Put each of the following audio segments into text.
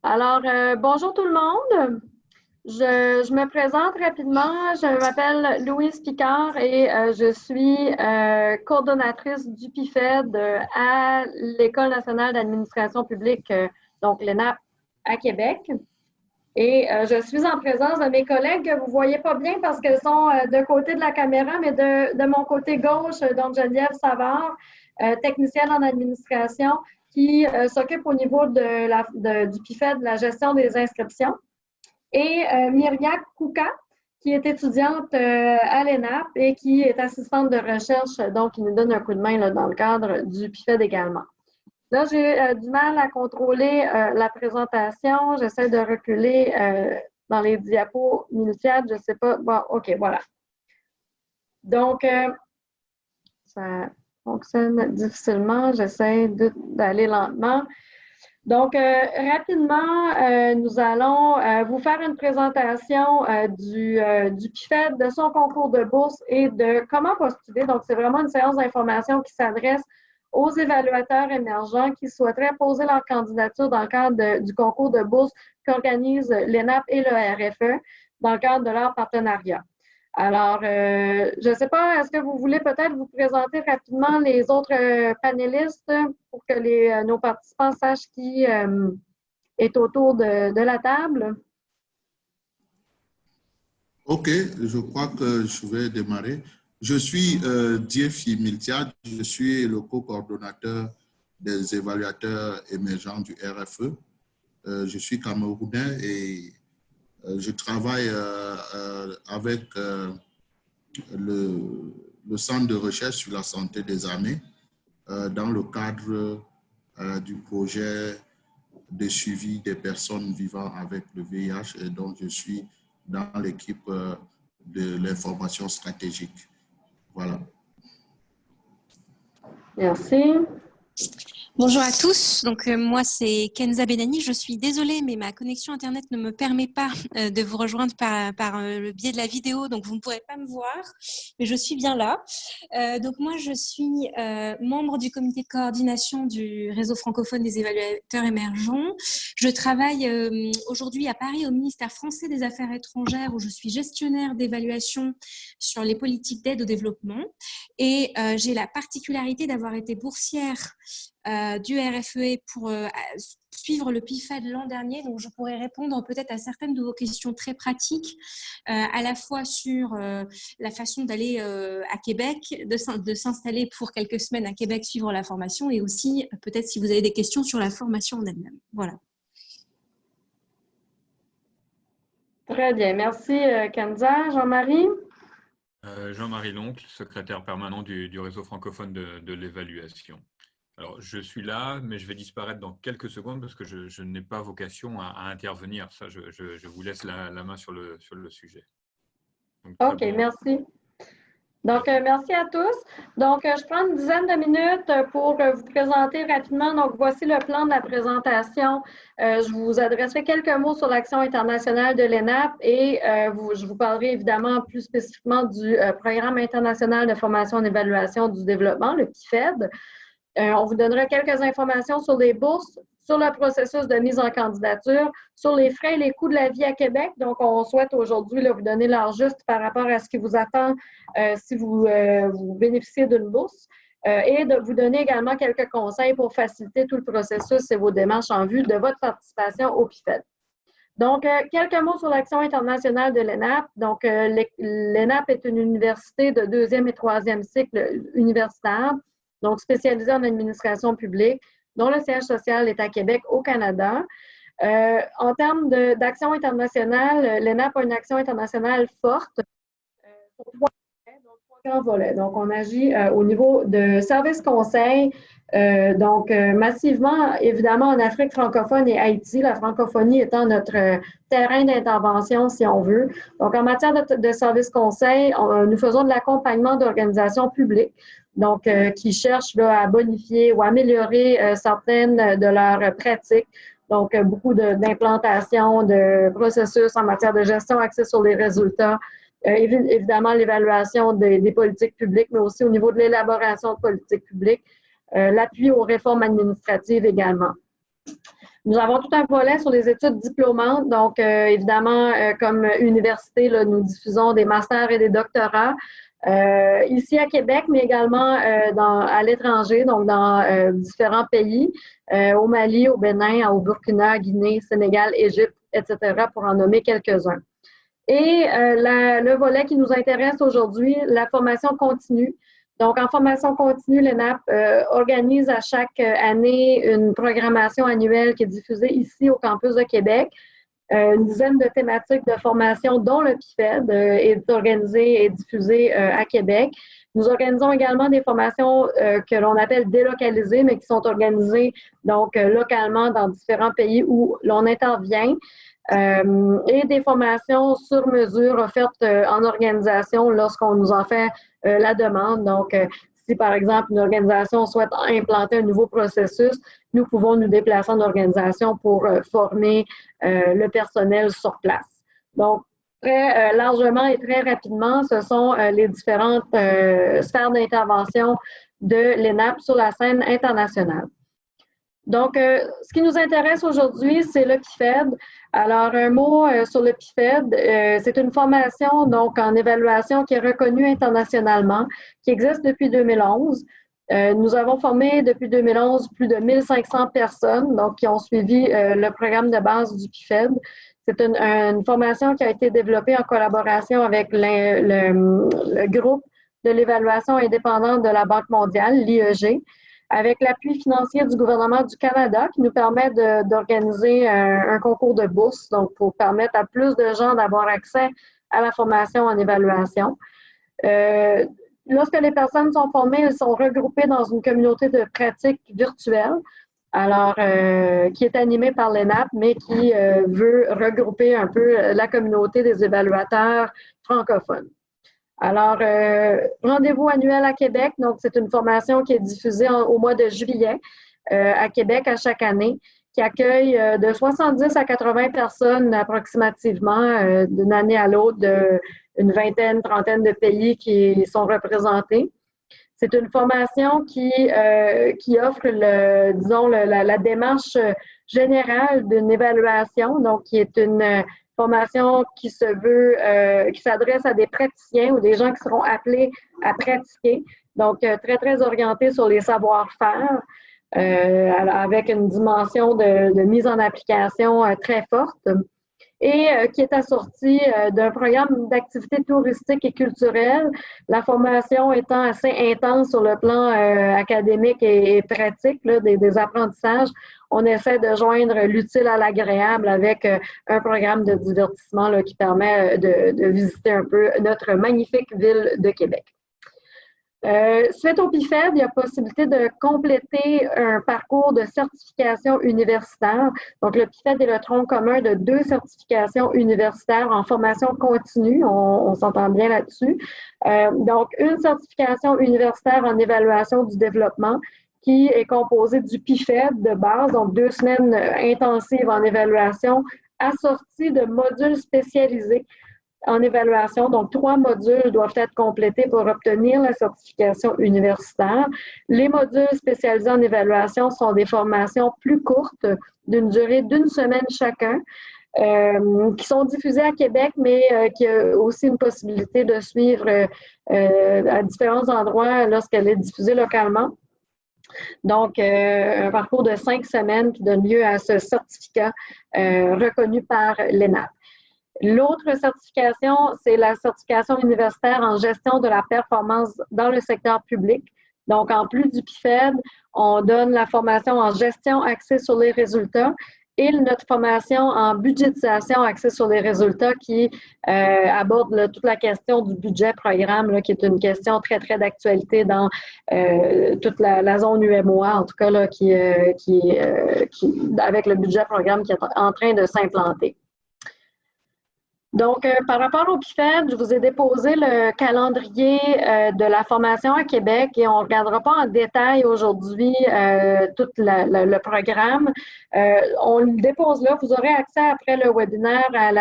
Bonjour tout le monde. Je me présente rapidement. Je m'appelle Louise Picard et je suis coordonnatrice du PIFED à l'École nationale d'administration publique, donc l'ENAP, à Québec. Et je suis en présence de mes collègues que vous ne voyez pas bien parce qu'elles sont de côté de la caméra, mais de mon côté gauche, donc Geneviève Savard, technicienne en administration, qui s'occupe au niveau du PIFED de la gestion des inscriptions. Et Myria Kouka, qui est étudiante à l'ENAP et qui est assistante de recherche, donc qui nous donne un coup de main là, dans le cadre du PIFED également. Là, j'ai du mal à contrôler la présentation. J'essaie de reculer dans les diapos minutiades. Je ne sais pas. Bon, OK, voilà. Donc, ça fonctionne difficilement. J'essaie d'aller lentement. Donc, rapidement, nous allons vous faire une présentation du PIFED, de son concours de bourse et de comment postuler. Donc, c'est vraiment une séance d'information qui s'adresse aux évaluateurs émergents qui souhaiteraient poser leur candidature dans le cadre du concours de bourse qu'organise l'ENAP et le RFE dans le cadre de leur partenariat. Alors, je ne sais pas, est-ce que vous voulez peut-être vous présenter rapidement les autres panélistes pour que nos participants sachent qui est autour de la table? OK, je crois que je vais démarrer. Je suis Diefi Miltia, je suis le co-coordonnateur des évaluateurs émergents du RFE. Je suis camerounais et je travaille avec le Centre de recherche sur la santé des armées dans le cadre du projet de suivi des personnes vivant avec le VIH et donc je suis dans l'équipe de l'information stratégique. Voilà. Merci. Bonjour à tous, donc moi c'est Kenza Benani, je suis désolée mais ma connexion internet ne me permet pas de vous rejoindre par le biais de la vidéo, donc vous ne pourrez pas me voir, mais je suis bien là. Donc moi je suis membre du comité de coordination du réseau francophone des évaluateurs émergents. Je travaille aujourd'hui à Paris au ministère français des Affaires étrangères où je suis gestionnaire d'évaluation sur les politiques d'aide au développement et j'ai la particularité d'avoir été boursière du RFE pour suivre le PIFED l'an dernier, donc je pourrais répondre peut-être à certaines de vos questions très pratiques, à la fois sur la façon d'aller à Québec, de s'installer pour quelques semaines à Québec, suivre la formation, et aussi peut-être si vous avez des questions sur la formation en elle-même. Voilà. Très bien, merci Kenza. Jean-Marie? Jean-Marie Loncle, secrétaire permanent du réseau francophone de l'évaluation. Alors, je suis là, mais je vais disparaître dans quelques secondes parce que je n'ai pas vocation à intervenir. Ça, je vous laisse la main sur le sujet. Donc, OK, bon. Merci. Donc, merci à tous. Donc, je prends une dizaine de minutes pour vous présenter rapidement. Donc, voici le plan de la présentation. Je vous adresserai quelques mots sur l'action internationale de l'ENAP et je vous parlerai évidemment plus spécifiquement du Programme international de formation et d'évaluation du développement, le PIFED. On vous donnera quelques informations sur les bourses, sur le processus de mise en candidature, sur les frais et les coûts de la vie à Québec. Donc, on souhaite aujourd'hui vous donner l'heure juste par rapport à ce qui vous attend si vous bénéficiez d'une bourse et de vous donner également quelques conseils pour faciliter tout le processus et vos démarches en vue de votre participation au PIFED. Donc, quelques mots sur l'action internationale de l'ENAP. Donc, l'ENAP est une université de 2e et 3e cycle universitaire, donc spécialisée en administration publique, dont le siège social est à Québec, au Canada. En termes d'action internationale, l'ENAP a une action internationale forte pour trois grands volets. Donc, on agit au niveau de services conseils, massivement, évidemment, en Afrique francophone et Haïti, la francophonie étant notre terrain d'intervention, si on veut. Donc, en matière de services conseils, nous faisons de l'accompagnement d'organisations publiques, donc qui cherchent là, à bonifier ou améliorer certaines de leurs pratiques. Donc, beaucoup d'implantation, de processus en matière de gestion axée sur les résultats, évidemment l'évaluation des politiques publiques, mais aussi au niveau de l'élaboration de politiques publiques, l'appui aux réformes administratives également. Nous avons tout un volet sur les études diplômantes. Donc, évidemment, comme université, là, nous diffusons des masters et des doctorats ici à Québec, mais également à l'étranger, donc dans différents pays, au Mali, au Bénin, au Burkina, Guinée, Sénégal, Égypte, etc., pour en nommer quelques-uns. Et le volet qui nous intéresse aujourd'hui, la formation continue. Donc, en formation continue, l'ENAP organise à chaque année une programmation annuelle qui est diffusée ici au campus de Québec. Une dizaine de thématiques de formation, dont le PIFED, est organisée et diffusée à Québec. Nous organisons également des formations que l'on appelle délocalisées, mais qui sont organisées donc localement dans différents pays où l'on intervient. Et des formations sur mesure offertes en organisation lorsqu'on nous en fait la demande. Donc, si par exemple une organisation souhaite implanter un nouveau processus, nous pouvons nous déplacer en organisation pour former le personnel sur place. Donc, très largement et très rapidement, ce sont les différentes sphères d'intervention de l'ENAP sur la scène internationale. Donc, ce qui nous intéresse aujourd'hui, c'est le PIFED. Alors, un mot sur le PIFED. C'est une formation donc en évaluation qui est reconnue internationalement, qui existe depuis 2011. Nous avons formé depuis 2011 plus de 1500 personnes donc, qui ont suivi le programme de base du PIFED. C'est une formation qui a été développée en collaboration avec le groupe de l'évaluation indépendante de la Banque mondiale, l'IEG, avec l'appui financier du gouvernement du Canada qui nous permet d'organiser un concours de bourse, donc pour permettre à plus de gens d'avoir accès à la formation en évaluation. Lorsque les personnes sont formées, elles sont regroupées dans une communauté de pratique virtuelle, alors qui est animée par l'ENAP, mais qui veut regrouper un peu la communauté des évaluateurs francophones. Alors, rendez-vous annuel à Québec, donc c'est une formation qui est diffusée au mois de juillet à Québec à chaque année, qui accueille de 70 à 80 personnes approximativement d'une année à l'autre, d'une vingtaine, trentaine de pays qui sont représentés. C'est une formation qui offre, disons, la démarche générale d'une évaluation, donc qui est une formation qui se veut, qui s'adresse à des praticiens ou des gens qui seront appelés à pratiquer. Donc, très, très orienté sur les savoir-faire, avec une dimension de mise en application très forte et qui est assortie d'un programme d'activités touristiques et culturelles. La formation étant assez intense sur le plan académique et pratique, là, des apprentissages, on essaie de joindre l'utile à l'agréable avec un programme de divertissement là, qui permet de visiter un peu notre magnifique ville de Québec. Suite au PIFED, il y a possibilité de compléter un parcours de certification universitaire. Donc, le PIFED est le tronc commun de 2 certifications universitaires en formation continue. On s'entend bien là-dessus. Donc, une certification universitaire en évaluation du développement qui est composée du PIFED de base, donc 2 semaines intensives en évaluation, assorties de modules spécialisés en évaluation. Donc, 3 modules doivent être complétés pour obtenir la certification universitaire. Les modules spécialisés en évaluation sont des formations plus courtes, d'une durée d'1 semaine chacun, qui sont diffusées à Québec, mais qui a aussi une possibilité de suivre à différents endroits lorsqu'elle est diffusée localement. Donc, un parcours de 5 semaines qui donne lieu à ce certificat reconnu par l'ENAP. L'autre certification, c'est la certification universitaire en gestion de la performance dans le secteur public. Donc, en plus du PIFED, on donne la formation en gestion axée sur les résultats et notre formation en budgétisation axée sur les résultats qui aborde là, toute la question du budget programme, là, qui est une question très, très d'actualité dans toute la zone UMOA, en tout cas, là, qui avec le budget programme qui est en train de s'implanter. Donc, par rapport au PIFED, je vous ai déposé le calendrier de la formation à Québec et on ne regardera pas en détail aujourd'hui tout le programme. On le dépose là. Vous aurez accès après le webinaire à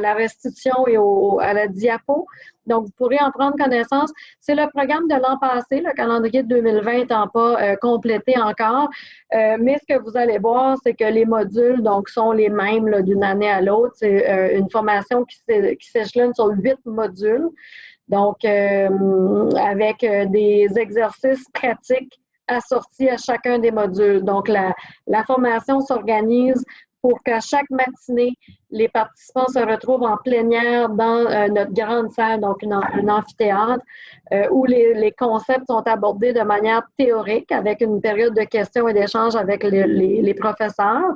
la restitution et à la diapo. Donc, vous pourrez en prendre connaissance. C'est le programme de l'an passé, le calendrier de 2020 n'étant pas complété encore. Mais ce que vous allez voir, c'est que les modules donc, sont les mêmes d'une année à l'autre. C'est une formation qui s'échelonne sur 8 modules. Donc, avec des exercices pratiques assortis à chacun des modules. Donc, la formation s'organise pour qu'à chaque matinée, les participants se retrouvent en plénière dans notre grande salle, donc un amphithéâtre, où les concepts sont abordés de manière théorique avec une période de questions et d'échanges avec les professeurs.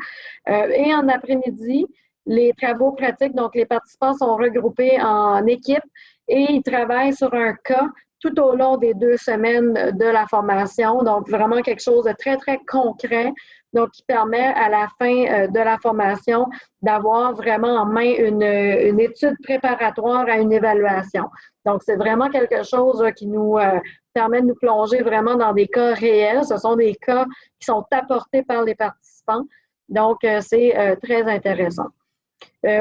Et en après-midi, les travaux pratiques, donc les participants sont regroupés en équipe et ils travaillent sur un cas tout au long des 2 semaines de la formation. Donc, vraiment quelque chose de très, très concret. Donc, qui permet à la fin de la formation d'avoir vraiment en main une étude préparatoire à une évaluation. Donc, c'est vraiment quelque chose qui nous permet de nous plonger vraiment dans des cas réels. Ce sont des cas qui sont apportés par les participants. Donc, c'est très intéressant.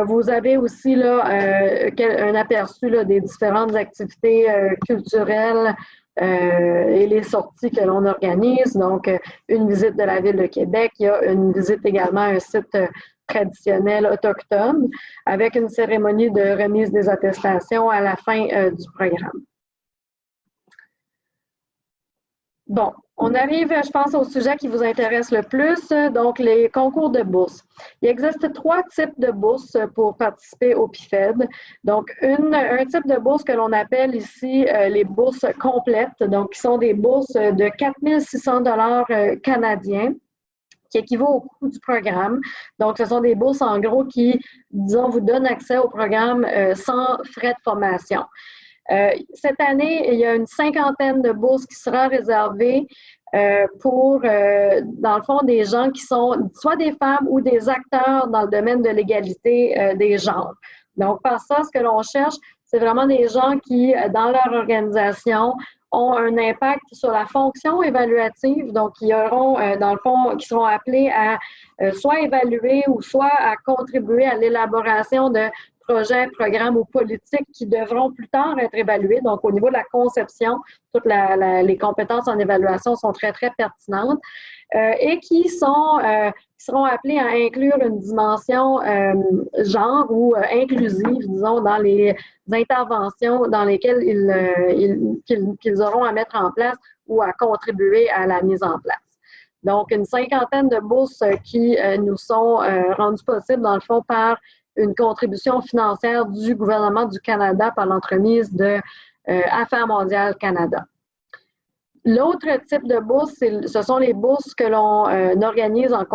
Vous avez aussi là, un aperçu là, des différentes activités culturelles et les sorties que l'on organise. Donc, une visite de la Ville de Québec. Il y a une visite également à un site traditionnel autochtone avec une cérémonie de remise des attestations à la fin du programme. Bon, on arrive, je pense, au sujet qui vous intéresse le plus, donc les concours de bourse. Il existe 3 types de bourses pour participer au PIFED. Donc, un type de bourse que l'on appelle ici les bourses complètes, donc qui sont des bourses de 4 600 $ canadiens, qui équivaut au coût du programme. Donc, ce sont des bourses, en gros, qui, disons, vous donnent accès au programme sans frais de formation. Cette année, il y a une 50aine de bourses qui sera réservée pour, dans le fond, des gens qui sont soit des femmes ou des acteurs dans le domaine de l'égalité des genres. Donc, par ça, ce que l'on cherche, c'est vraiment des gens qui, dans leur organisation, ont un impact sur la fonction évaluative. Donc, qui auront, dans le fond, qui seront appelés à soit évaluer ou soit à contribuer à l'élaboration de projets, programmes ou politiques qui devront plus tard être évalués. Donc, au niveau de la conception, toutes les compétences en évaluation sont très, très pertinentes et qui seront appelés à inclure une dimension genre ou inclusive, disons, dans les interventions dans lesquelles qu'ils auront à mettre en place ou à contribuer à la mise en place. Donc, une 50aine de bourses qui nous sont rendues possibles, dans le fond, par une contribution financière du gouvernement du Canada par l'entremise de Affaires mondiales Canada. L'autre type de bourse, ce sont les bourses que l'on organise en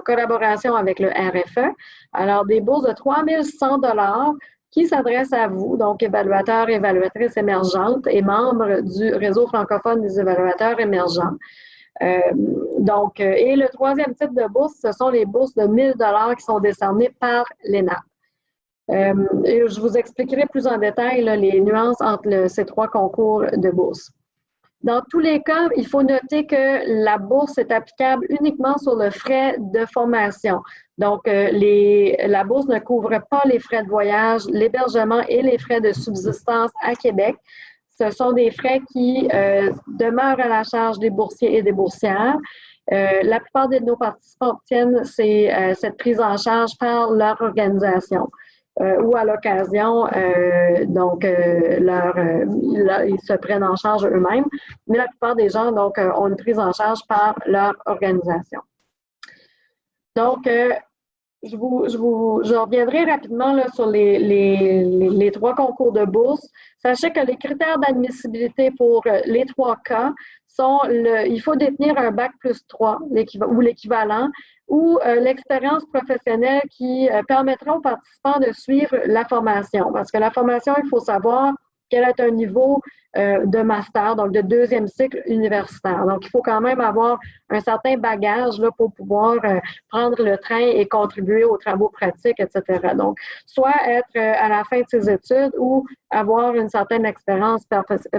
collaboration avec le RFE. Alors, des bourses de 3 100 $ qui s'adressent à vous, donc évaluateurs et évaluatrices émergentes et membres du réseau francophone des évaluateurs émergents. Et le troisième type de bourse, ce sont les bourses de 1 000 $ qui sont décernées par l'ENAP. Et je vous expliquerai plus en détail là, les nuances entre ces 3 concours de bourse. Dans tous les cas, il faut noter que la bourse est applicable uniquement sur le frais de formation. Donc, la bourse ne couvre pas les frais de voyage, l'hébergement et les frais de subsistance à Québec. Ce sont des frais qui demeurent à la charge des boursiers et des boursières. La plupart de nos participants obtiennent cette prise en charge par leur organisation. Ou à l'occasion, ils se prennent en charge eux-mêmes, mais la plupart des gens donc, ont une prise en charge par leur organisation. Donc, je reviendrai rapidement là, sur les 3 concours de bourse. Sachez que les critères d'admissibilité pour les 3 cas sont il faut détenir un bac plus 3 ou l'équivalent ou l'expérience professionnelle qui permettra aux participants de suivre la formation. Parce que la formation, il faut savoir qu'elle est un niveau de master, donc de 2e cycle universitaire. Donc, il faut quand même avoir un certain bagage là, pour pouvoir prendre le train et contribuer aux travaux pratiques, etc. Donc, soit être à la fin de ses études ou avoir une certaine expérience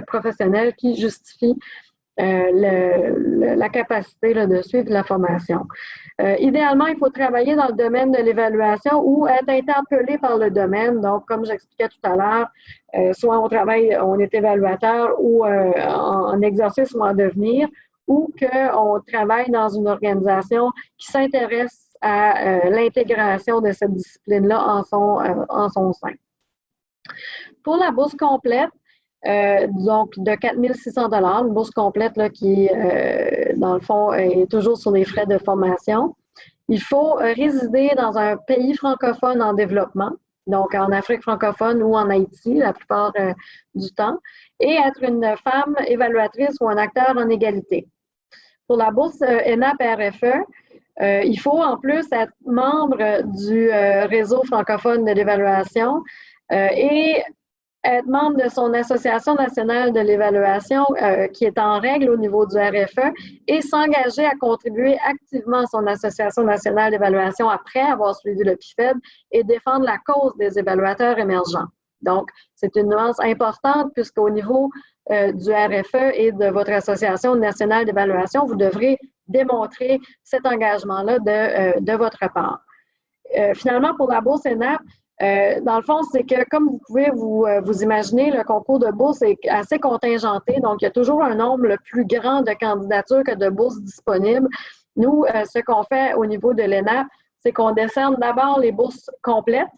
professionnelle qui justifie la capacité là, de suivre la formation. Idéalement, il faut travailler dans le domaine de l'évaluation ou être interpellé par le domaine. Donc, comme j'expliquais tout à l'heure, soit on est évaluateur ou en exercice ou en devenir, ou qu'on travaille dans une organisation qui s'intéresse à l'intégration de cette discipline-là en son sein. Pour la bourse complète, donc de 4 600 $, une bourse complète là, qui, dans le fond, est toujours sur les frais de formation. Il faut résider dans un pays francophone en développement, donc en Afrique francophone ou en Haïti la plupart du temps, et être une femme évaluatrice ou un acteur en égalité. Pour la bourse ENAP-RFE, il faut en plus être membre du réseau francophone de l'évaluation et être membre de son Association nationale de l'évaluation qui est en règle au niveau du RFE et s'engager à contribuer activement à son Association nationale d'évaluation après avoir suivi le PIFED et défendre la cause des évaluateurs émergents. Donc, c'est une nuance importante puisqu'au niveau du RFE et de votre Association nationale d'évaluation, vous devrez démontrer cet engagement-là de votre part. Finalement, pour la bourse ENAP, dans le fond, c'est que comme vous pouvez vous imaginer, le concours de bourse est assez contingenté, donc il y a toujours un nombre le plus grand de candidatures que de bourses disponibles. Nous, ce qu'on fait au niveau de l'ENAP, c'est qu'on décerne d'abord les bourses complètes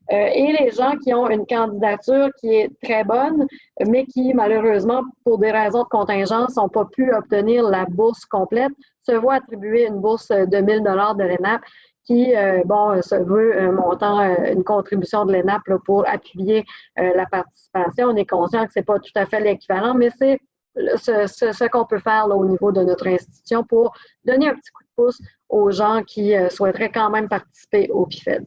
et les gens qui ont une candidature qui est très bonne, mais qui, malheureusement, pour des raisons de contingence, n'ont pas pu obtenir la bourse complète, se voient attribuer une bourse de 1 000 $ de l'ENAP qui, se veut un montant, une contribution de l'ENAP là, pour appuyer la participation. On est conscient que ce n'est pas tout à fait l'équivalent, mais c'est ce qu'on peut faire là, au niveau de notre institution pour donner un petit coup de pouce aux gens qui souhaiteraient quand même participer au PIFED.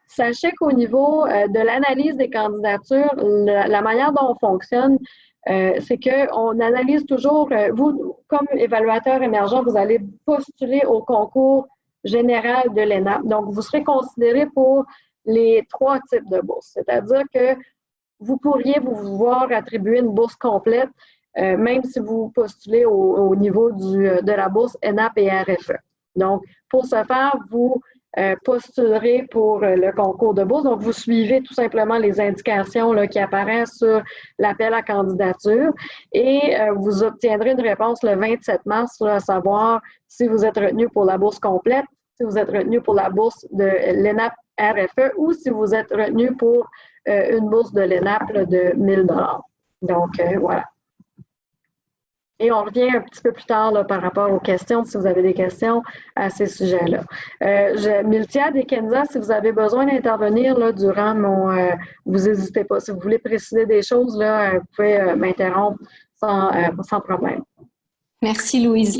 Sachez qu'au niveau de l'analyse des candidatures, la manière dont on fonctionne, c'est qu'on analyse toujours, vous, comme évaluateur émergent, vous allez postuler au concours général de l'ENAP. Donc, vous serez considéré pour les 3 types de bourses. C'est-à-dire que vous pourriez vous voir attribuer une bourse complète, même si vous postulez au niveau de la bourse ENAP et RFE. Donc, pour ce faire, vous postulerez pour le concours de bourse. Donc, vous suivez tout simplement les indications là, qui apparaissent sur l'appel à candidature et vous obtiendrez une réponse le 27 mars, là, à savoir si vous êtes retenu pour la bourse complète, si vous êtes retenu pour la bourse de l'ENAP RFE ou si vous êtes retenu pour une bourse de l'ENAP là, de 1 000 $. Donc, voilà. Et on revient un petit peu plus tard là, par rapport aux questions, si vous avez des questions à ces sujets-là. Miltiade et Kenza, si vous avez besoin d'intervenir là, durant vous n'hésitez pas. Si vous voulez préciser des choses, là, vous pouvez m'interrompre sans problème. Merci Louise.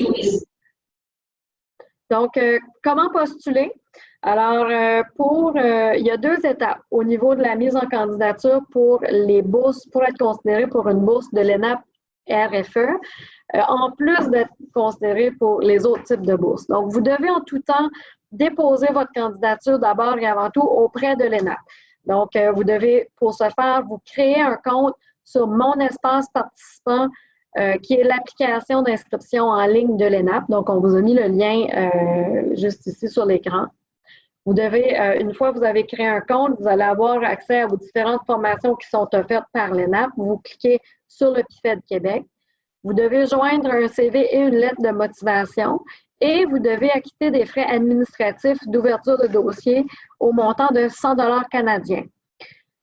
Donc, comment postuler? Alors, il y a 2 étapes au niveau de la mise en candidature pour les bourses, pour être considéré pour une bourse de l'ENAP RFE, en plus d'être considéré pour les autres types de bourses. Donc, vous devez en tout temps déposer votre candidature d'abord et avant tout auprès de l'ENAP. Donc, vous devez, pour ce faire, vous créer un compte sur Mon Espace Participant, qui est l'application d'inscription en ligne de l'ENAP. Donc, on vous a mis le lien juste ici sur l'écran. Vous devez, une fois que vous avez créé un compte, vous allez avoir accès aux différentes formations qui sont offertes par l'ENAP. Vous cliquez sur le PIFED Québec. Vous devez joindre un CV et une lettre de motivation et vous devez acquitter des frais administratifs d'ouverture de dossier au montant de 100 $ canadiens.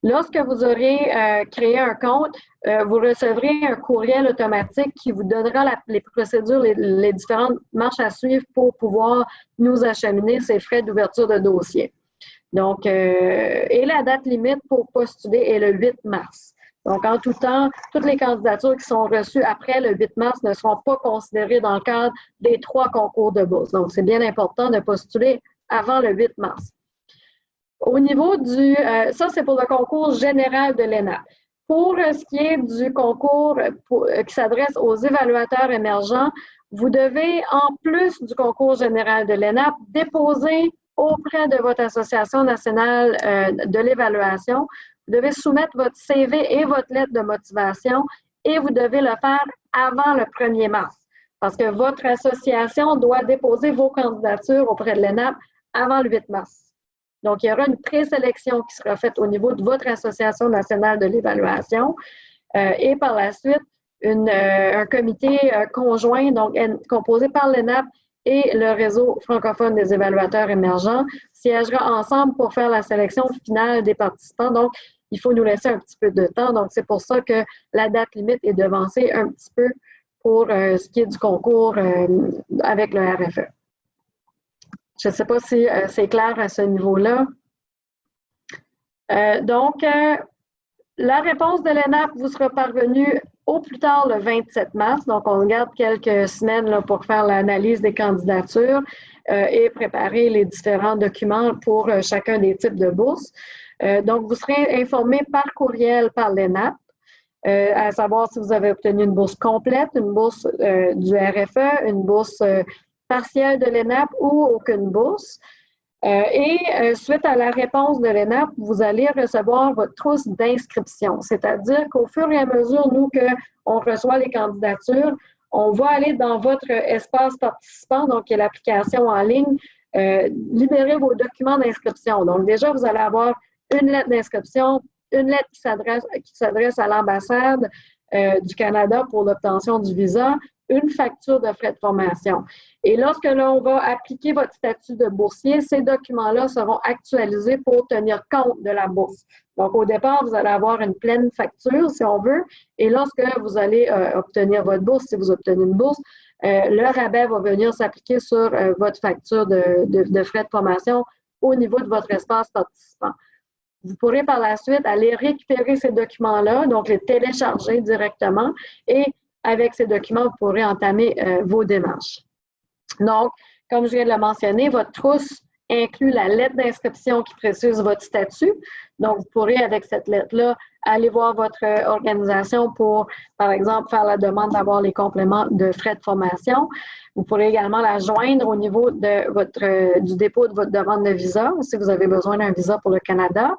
Lorsque vous aurez créé un compte, vous recevrez un courriel automatique qui vous donnera les procédures, les différentes marches à suivre pour pouvoir nous acheminer ces frais d'ouverture de dossier. Donc, et la date limite pour postuler est le 8 mars. Donc, en tout temps, toutes les candidatures qui sont reçues après le 8 mars ne seront pas considérées dans le cadre des 3 concours de bourse. Donc, c'est bien important de postuler avant le 8 mars. Au niveau ça c'est pour le concours général de l'ENAP. Pour ce qui est du concours qui s'adresse aux évaluateurs émergents, vous devez, en plus du concours général de l'ENAP, déposer auprès de votre Association nationale de l'évaluation. Vous devez soumettre votre CV et votre lettre de motivation et vous devez le faire avant le 1er mars. Parce que votre association doit déposer vos candidatures auprès de l'ENAP avant le 8 mars. Donc, il y aura une présélection qui sera faite au niveau de votre Association nationale de l'évaluation et par la suite, un comité conjoint, donc composé par l'ENAP et le réseau francophone des évaluateurs émergents, siégera ensemble pour faire la sélection finale des participants. Donc, il faut nous laisser un petit peu de temps. Donc, c'est pour ça que la date limite est devancée un petit peu pour ce qui est du concours avec le RFE. Je ne sais pas si c'est clair à ce niveau-là. Donc, la réponse de l'ENAP vous sera parvenue au plus tard le 27 mars. Donc, on garde quelques semaines là, pour faire l'analyse des candidatures et préparer les différents documents pour chacun des types de bourses. Donc, vous serez informé par courriel par l'ENAP, à savoir si vous avez obtenu une bourse complète, une bourse du RFE, une bourse partielle de l'ENAP ou aucune bourse. Suite à la réponse de l'ENAP, vous allez recevoir votre trousse d'inscription. C'est-à-dire qu'au fur et à mesure, nous, qu'on reçoit les candidatures, on va aller dans votre espace participant, donc qui est l'application en ligne, libérer vos documents d'inscription. Donc déjà, vous allez avoir une lettre d'inscription, une lettre qui s'adresse à l'ambassade du Canada pour l'obtention du visa, une facture de frais de formation. Et lorsque l'on va appliquer votre statut de boursier, ces documents-là seront actualisés pour tenir compte de la bourse. Donc, au départ, vous allez avoir une pleine facture, si on veut, et lorsque vous allez obtenir votre bourse, si vous obtenez une bourse, le rabais va venir s'appliquer sur votre facture de frais de formation au niveau de votre espace participant. Vous pourrez par la suite aller récupérer ces documents-là, donc les télécharger directement, et avec ces documents, vous pourrez entamer vos démarches. Donc, comme je viens de le mentionner, votre trousse inclut la lettre d'inscription qui précise votre statut. Donc, vous pourrez, avec cette lettre-là, aller voir votre organisation pour, par exemple, faire la demande d'avoir les compléments de frais de formation. Vous pourrez également la joindre au niveau de du dépôt de votre demande de visa, si vous avez besoin d'un visa pour le Canada.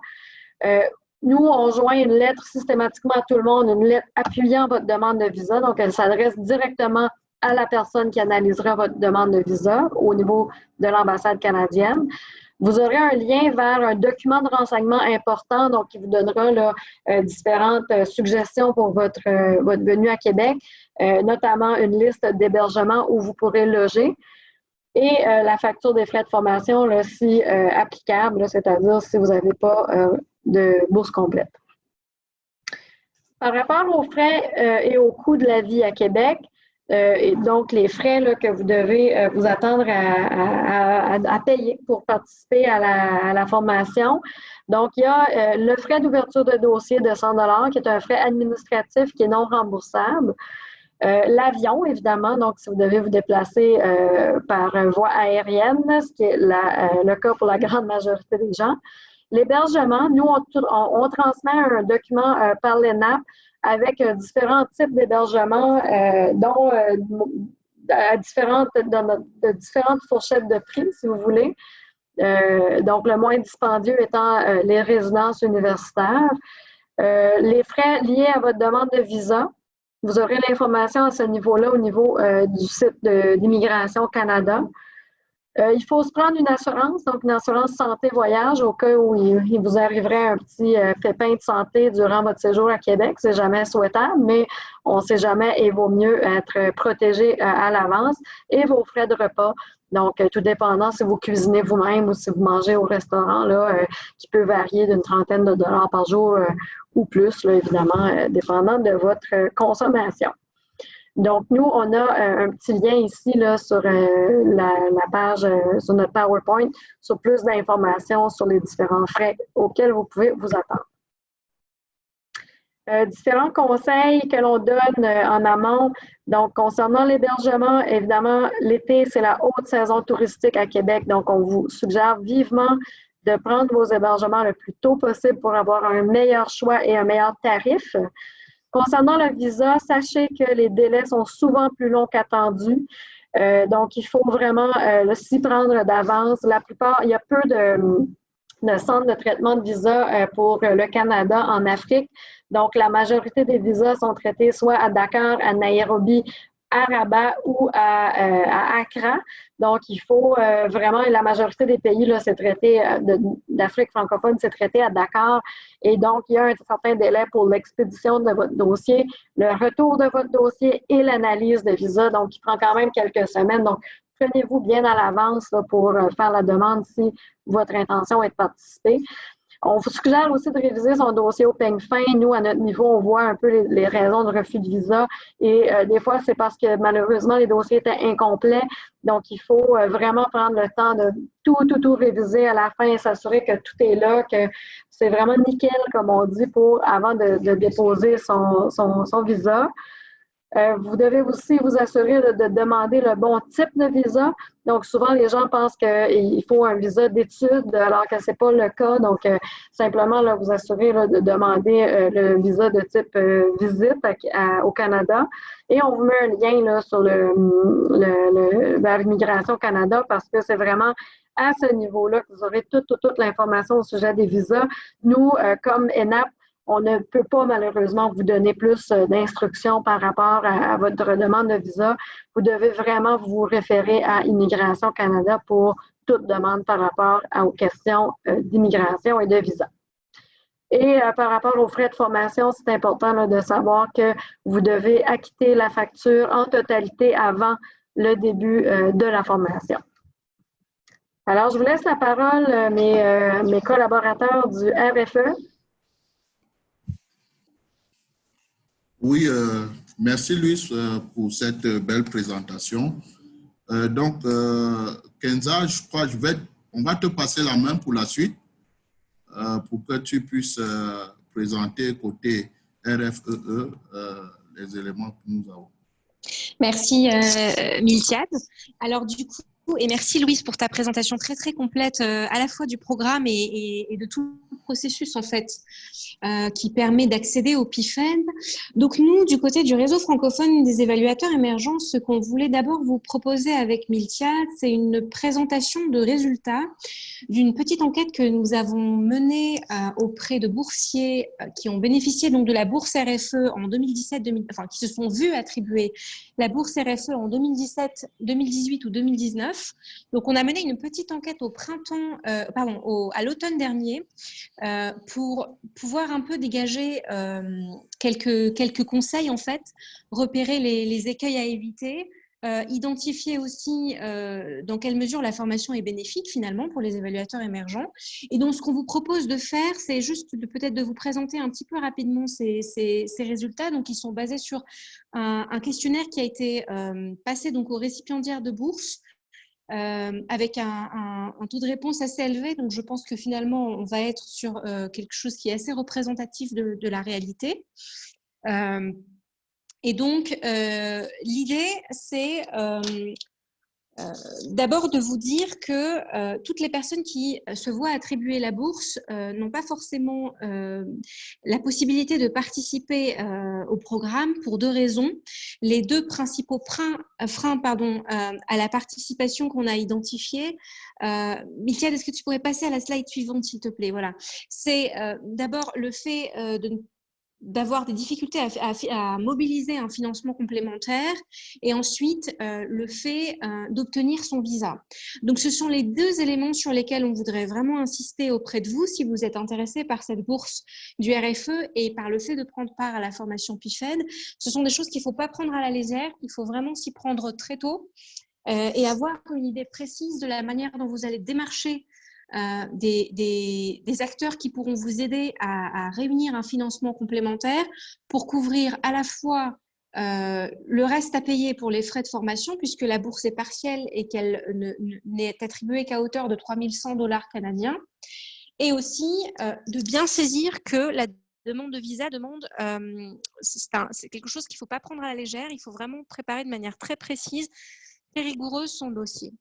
Nous, on joint une lettre systématiquement à tout le monde, une lettre appuyant votre demande de visa. Donc, elle s'adresse directement à la personne qui analysera votre demande de visa au niveau de l'ambassade canadienne. Vous aurez un lien vers un document de renseignement important, donc qui vous donnera là, différentes suggestions pour votre venue à Québec, notamment une liste d'hébergements où vous pourrez loger. Et la facture des frais de formation, là, si applicable, c'est-à-dire si vous n'avez pas de bourse complète. Par rapport aux frais et au coût de la vie à Québec, et donc les frais là, que vous devez vous attendre à payer pour participer à la formation. Donc, il y a le frais d'ouverture de dossier de 100 $ qui est un frais administratif qui est non remboursable. L'avion, évidemment, donc si vous devez vous déplacer par voie aérienne, ce qui est le cas pour la grande majorité des gens. L'hébergement, nous, on transmet un document par l'ENAP avec différents types d'hébergements, dont de différentes fourchettes de prix, si vous voulez. Donc, le moins dispendieux étant les résidences universitaires. Les frais liés à votre demande de visa. Vous aurez l'information à ce niveau-là au niveau du site d'Immigration Canada. Il faut se prendre une assurance, donc une assurance santé-voyage au cas où il vous arriverait un petit pépin de santé durant votre séjour à Québec. C'est jamais souhaitable, mais on ne sait jamais et vaut mieux être protégé à l'avance. Et vos frais de repas, donc tout dépendant si vous cuisinez vous-même ou si vous mangez au restaurant, là, qui peut varier d'une trentaine de dollars par jour ou plus, là, évidemment, dépendant de votre consommation. Donc, nous, on a un petit lien ici là, sur la page, sur notre PowerPoint, sur plus d'informations sur les différents frais auxquels vous pouvez vous attendre. Différents conseils que l'on donne en amont. Donc, concernant l'hébergement, évidemment, l'été, c'est la haute saison touristique à Québec. Donc, on vous suggère vivement de prendre vos hébergements le plus tôt possible pour avoir un meilleur choix et un meilleur tarif. Concernant le visa, sachez que les délais sont souvent plus longs qu'attendus. Donc, il faut vraiment s'y prendre d'avance. La plupart, il y a peu de centres de traitement de visa pour le Canada en Afrique. Donc, la majorité des visas sont traités soit à Dakar, à Nairobi à Rabat ou à Accra. Donc, il faut vraiment, la majorité des pays, là, c'est traité d'Afrique francophone, c'est traité à Dakar. Et donc, il y a un certain délai pour l'expédition de votre dossier, le retour de votre dossier et l'analyse de visa. Donc, il prend quand même quelques semaines. Donc, prenez-vous bien à l'avance pour faire la demande si votre intention est de participer. On vous suggère aussi de réviser son dossier au peigne fin. Nous, à notre niveau, on voit un peu les raisons de refus de visa et des fois, c'est parce que malheureusement, les dossiers étaient incomplets. Donc, il faut vraiment prendre le temps de tout réviser à la fin et s'assurer que tout est là, que c'est vraiment nickel, comme on dit, avant de déposer son visa. Vous devez aussi vous assurer de demander le bon type de visa. Donc, souvent, les gens pensent qu'il faut un visa d'études, alors que ce n'est pas le cas. Donc, simplement, là, vous assurer là, de demander le visa de type visite au Canada. Et on vous met un lien là, sur vers l'Immigration Canada parce que c'est vraiment à ce niveau-là que vous aurez toute l'information au sujet des visas. Nous, comme ENAP, on ne peut pas malheureusement vous donner plus d'instructions par rapport à votre demande de visa. Vous devez vraiment vous référer à Immigration Canada pour toute demande par rapport aux questions d'immigration et de visa. Et par rapport aux frais de formation, c'est important là, de savoir que vous devez acquitter la facture en totalité avant le début de la formation. Alors, je vous laisse la parole, mes collaborateurs du RFE. Oui, merci Luis pour cette belle présentation. Donc, Kenza, je crois on va te passer la main pour la suite pour que tu puisses présenter côté RFEE les éléments que nous avons. Merci Miltiade. Alors du coup, et merci Louise pour ta présentation très très complète à la fois du programme et de tout le processus en fait qui permet d'accéder au PIFED. Donc nous, du côté du réseau francophone des évaluateurs émergents, ce qu'on voulait d'abord vous proposer avec Miltiade, c'est une présentation de résultats d'une petite enquête que nous avons menée auprès de boursiers qui ont bénéficié donc de la bourse RFE en 2017, enfin qui se sont vus attribuer la bourse RFE en 2017, 2018 ou 2019. Donc, on a mené une petite enquête à l'automne dernier pour pouvoir un peu dégager quelques conseils, en fait, repérer les écueils à éviter, identifier aussi dans quelle mesure la formation est bénéfique finalement pour les évaluateurs émergents. Et donc, ce qu'on vous propose de faire, c'est juste peut-être de vous présenter un petit peu rapidement ces résultats. Donc, ils sont basés sur un questionnaire qui a été passé donc aux récipiendaires de bourse avec un taux de réponse assez élevé. Donc, je pense que finalement, on va être sur quelque chose qui est assez représentatif de la réalité. Et donc, l'idée, c'est d'abord de vous dire que toutes les personnes qui se voient attribuer la bourse n'ont pas forcément la possibilité de participer au programme pour deux raisons. Les deux principaux freins à la participation qu'on a identifiés. Michael, est-ce que tu pourrais passer à la slide suivante, s'il te plaît? Voilà. C'est d'abord le fait d'avoir des difficultés à mobiliser un financement complémentaire et ensuite le fait d'obtenir son visa. Donc, ce sont les deux éléments sur lesquels on voudrait vraiment insister auprès de vous si vous êtes intéressé par cette bourse du RFE et par le fait de prendre part à la formation PIFED. Ce sont des choses qu'il ne faut pas prendre à la légère, il faut vraiment s'y prendre très tôt et avoir une idée précise de la manière dont vous allez démarcher des acteurs qui pourront vous aider à réunir un financement complémentaire pour couvrir à la fois le reste à payer pour les frais de formation, puisque la bourse est partielle et qu'elle n'est attribuée qu'à hauteur de 3 100 $ canadiens, et aussi de bien saisir que la demande de visa c'est quelque chose qu'il ne faut pas prendre à la légère, il faut vraiment préparer de manière très précise, très rigoureuse son dossier.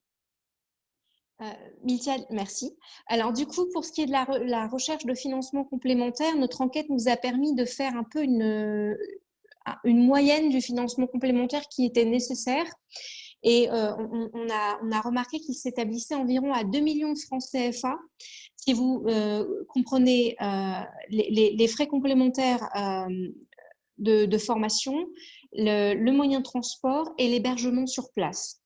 Miltiade, merci. Alors du coup, pour ce qui est de la recherche de financement complémentaire, notre enquête nous a permis de faire un peu une moyenne du financement complémentaire qui était nécessaire. Et on a remarqué qu'il s'établissait environ à 2 millions de francs CFA. Si vous comprenez les frais complémentaires de formation, le moyen de transport et l'hébergement sur place.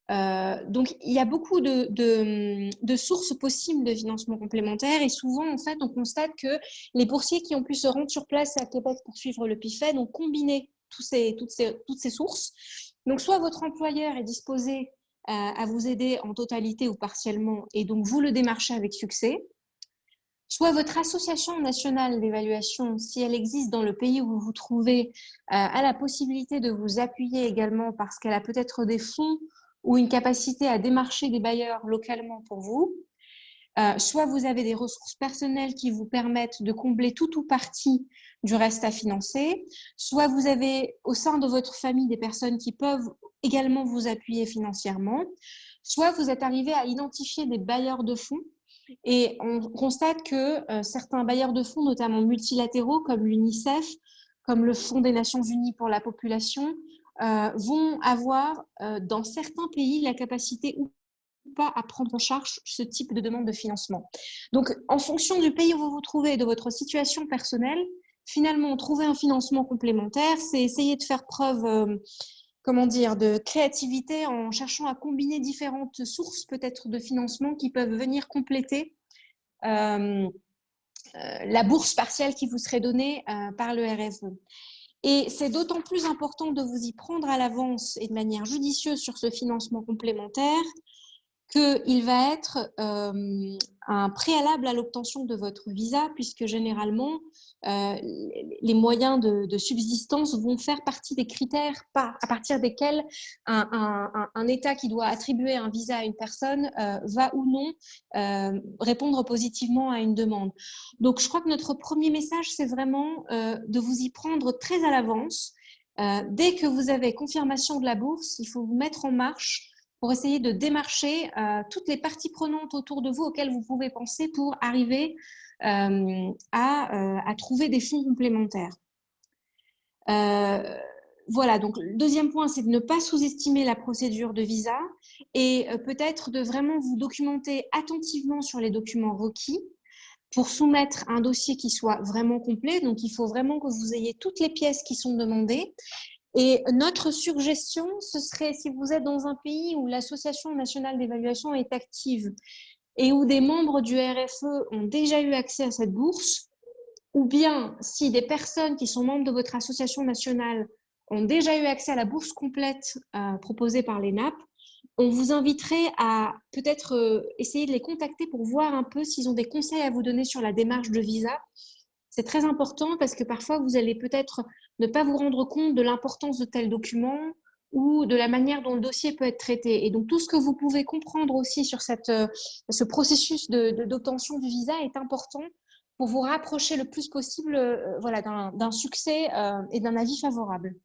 Donc, il y a beaucoup de sources possibles de financement complémentaire et souvent, en fait, on constate que les boursiers qui ont pu se rendre sur place à Québec pour suivre le PIFED ont combiné toutes ces sources. Donc, soit votre employeur est disposé à vous aider en totalité ou partiellement et donc vous le démarchez avec succès, soit votre association nationale d'évaluation, si elle existe dans le pays où vous vous trouvez, a la possibilité de vous appuyer également parce qu'elle a peut-être des fonds ou une capacité à démarcher des bailleurs localement pour vous. Soit vous avez des ressources personnelles qui vous permettent de combler tout ou partie du reste à financer, soit vous avez au sein de votre famille des personnes qui peuvent également vous appuyer financièrement, soit vous êtes arrivé à identifier des bailleurs de fonds et on constate que certains bailleurs de fonds, notamment multilatéraux comme l'UNICEF, comme le Fonds des Nations Unies pour la population, vont avoir dans certains pays la capacité ou pas à prendre en charge ce type de demande de financement. Donc, en fonction du pays où vous vous trouvez et de votre situation personnelle, finalement, trouver un financement complémentaire, c'est essayer de faire preuve de créativité en cherchant à combiner différentes sources peut-être de financement qui peuvent venir compléter la bourse partielle qui vous serait donnée par le RFE. Et c'est d'autant plus important de vous y prendre à l'avance et de manière judicieuse sur ce financement complémentaire qu'il va être un préalable à l'obtention de votre visa, puisque généralement, les moyens de subsistance vont faire partie des critères à partir desquels un État qui doit attribuer un visa à une personne va ou non répondre positivement à une demande. Donc, je crois que notre premier message, c'est vraiment de vous y prendre très à l'avance. Dès que vous avez confirmation de la bourse, il faut vous mettre en marche pour essayer de démarcher toutes les parties prenantes autour de vous auxquelles vous pouvez penser pour arriver à trouver des fonds complémentaires. Voilà, donc le deuxième point, c'est de ne pas sous-estimer la procédure de visa et peut-être de vraiment vous documenter attentivement sur les documents requis pour soumettre un dossier qui soit vraiment complet. Donc, il faut vraiment que vous ayez toutes les pièces qui sont demandées. Et notre suggestion, ce serait si vous êtes dans un pays où l'Association nationale d'évaluation est active et où des membres du RFE ont déjà eu accès à cette bourse, ou bien si des personnes qui sont membres de votre association nationale ont déjà eu accès à la bourse complète proposée par l'ENAP, on vous inviterait à peut-être essayer de les contacter pour voir un peu s'ils ont des conseils à vous donner sur la démarche de visa. C'est très important parce que parfois, vous allez peut-être ne pas vous rendre compte de l'importance de tel document ou de la manière dont le dossier peut être traité. Et donc, tout ce que vous pouvez comprendre aussi sur ce processus d'obtention du visa est important pour vous rapprocher le plus possible d'un succès et d'un avis favorable.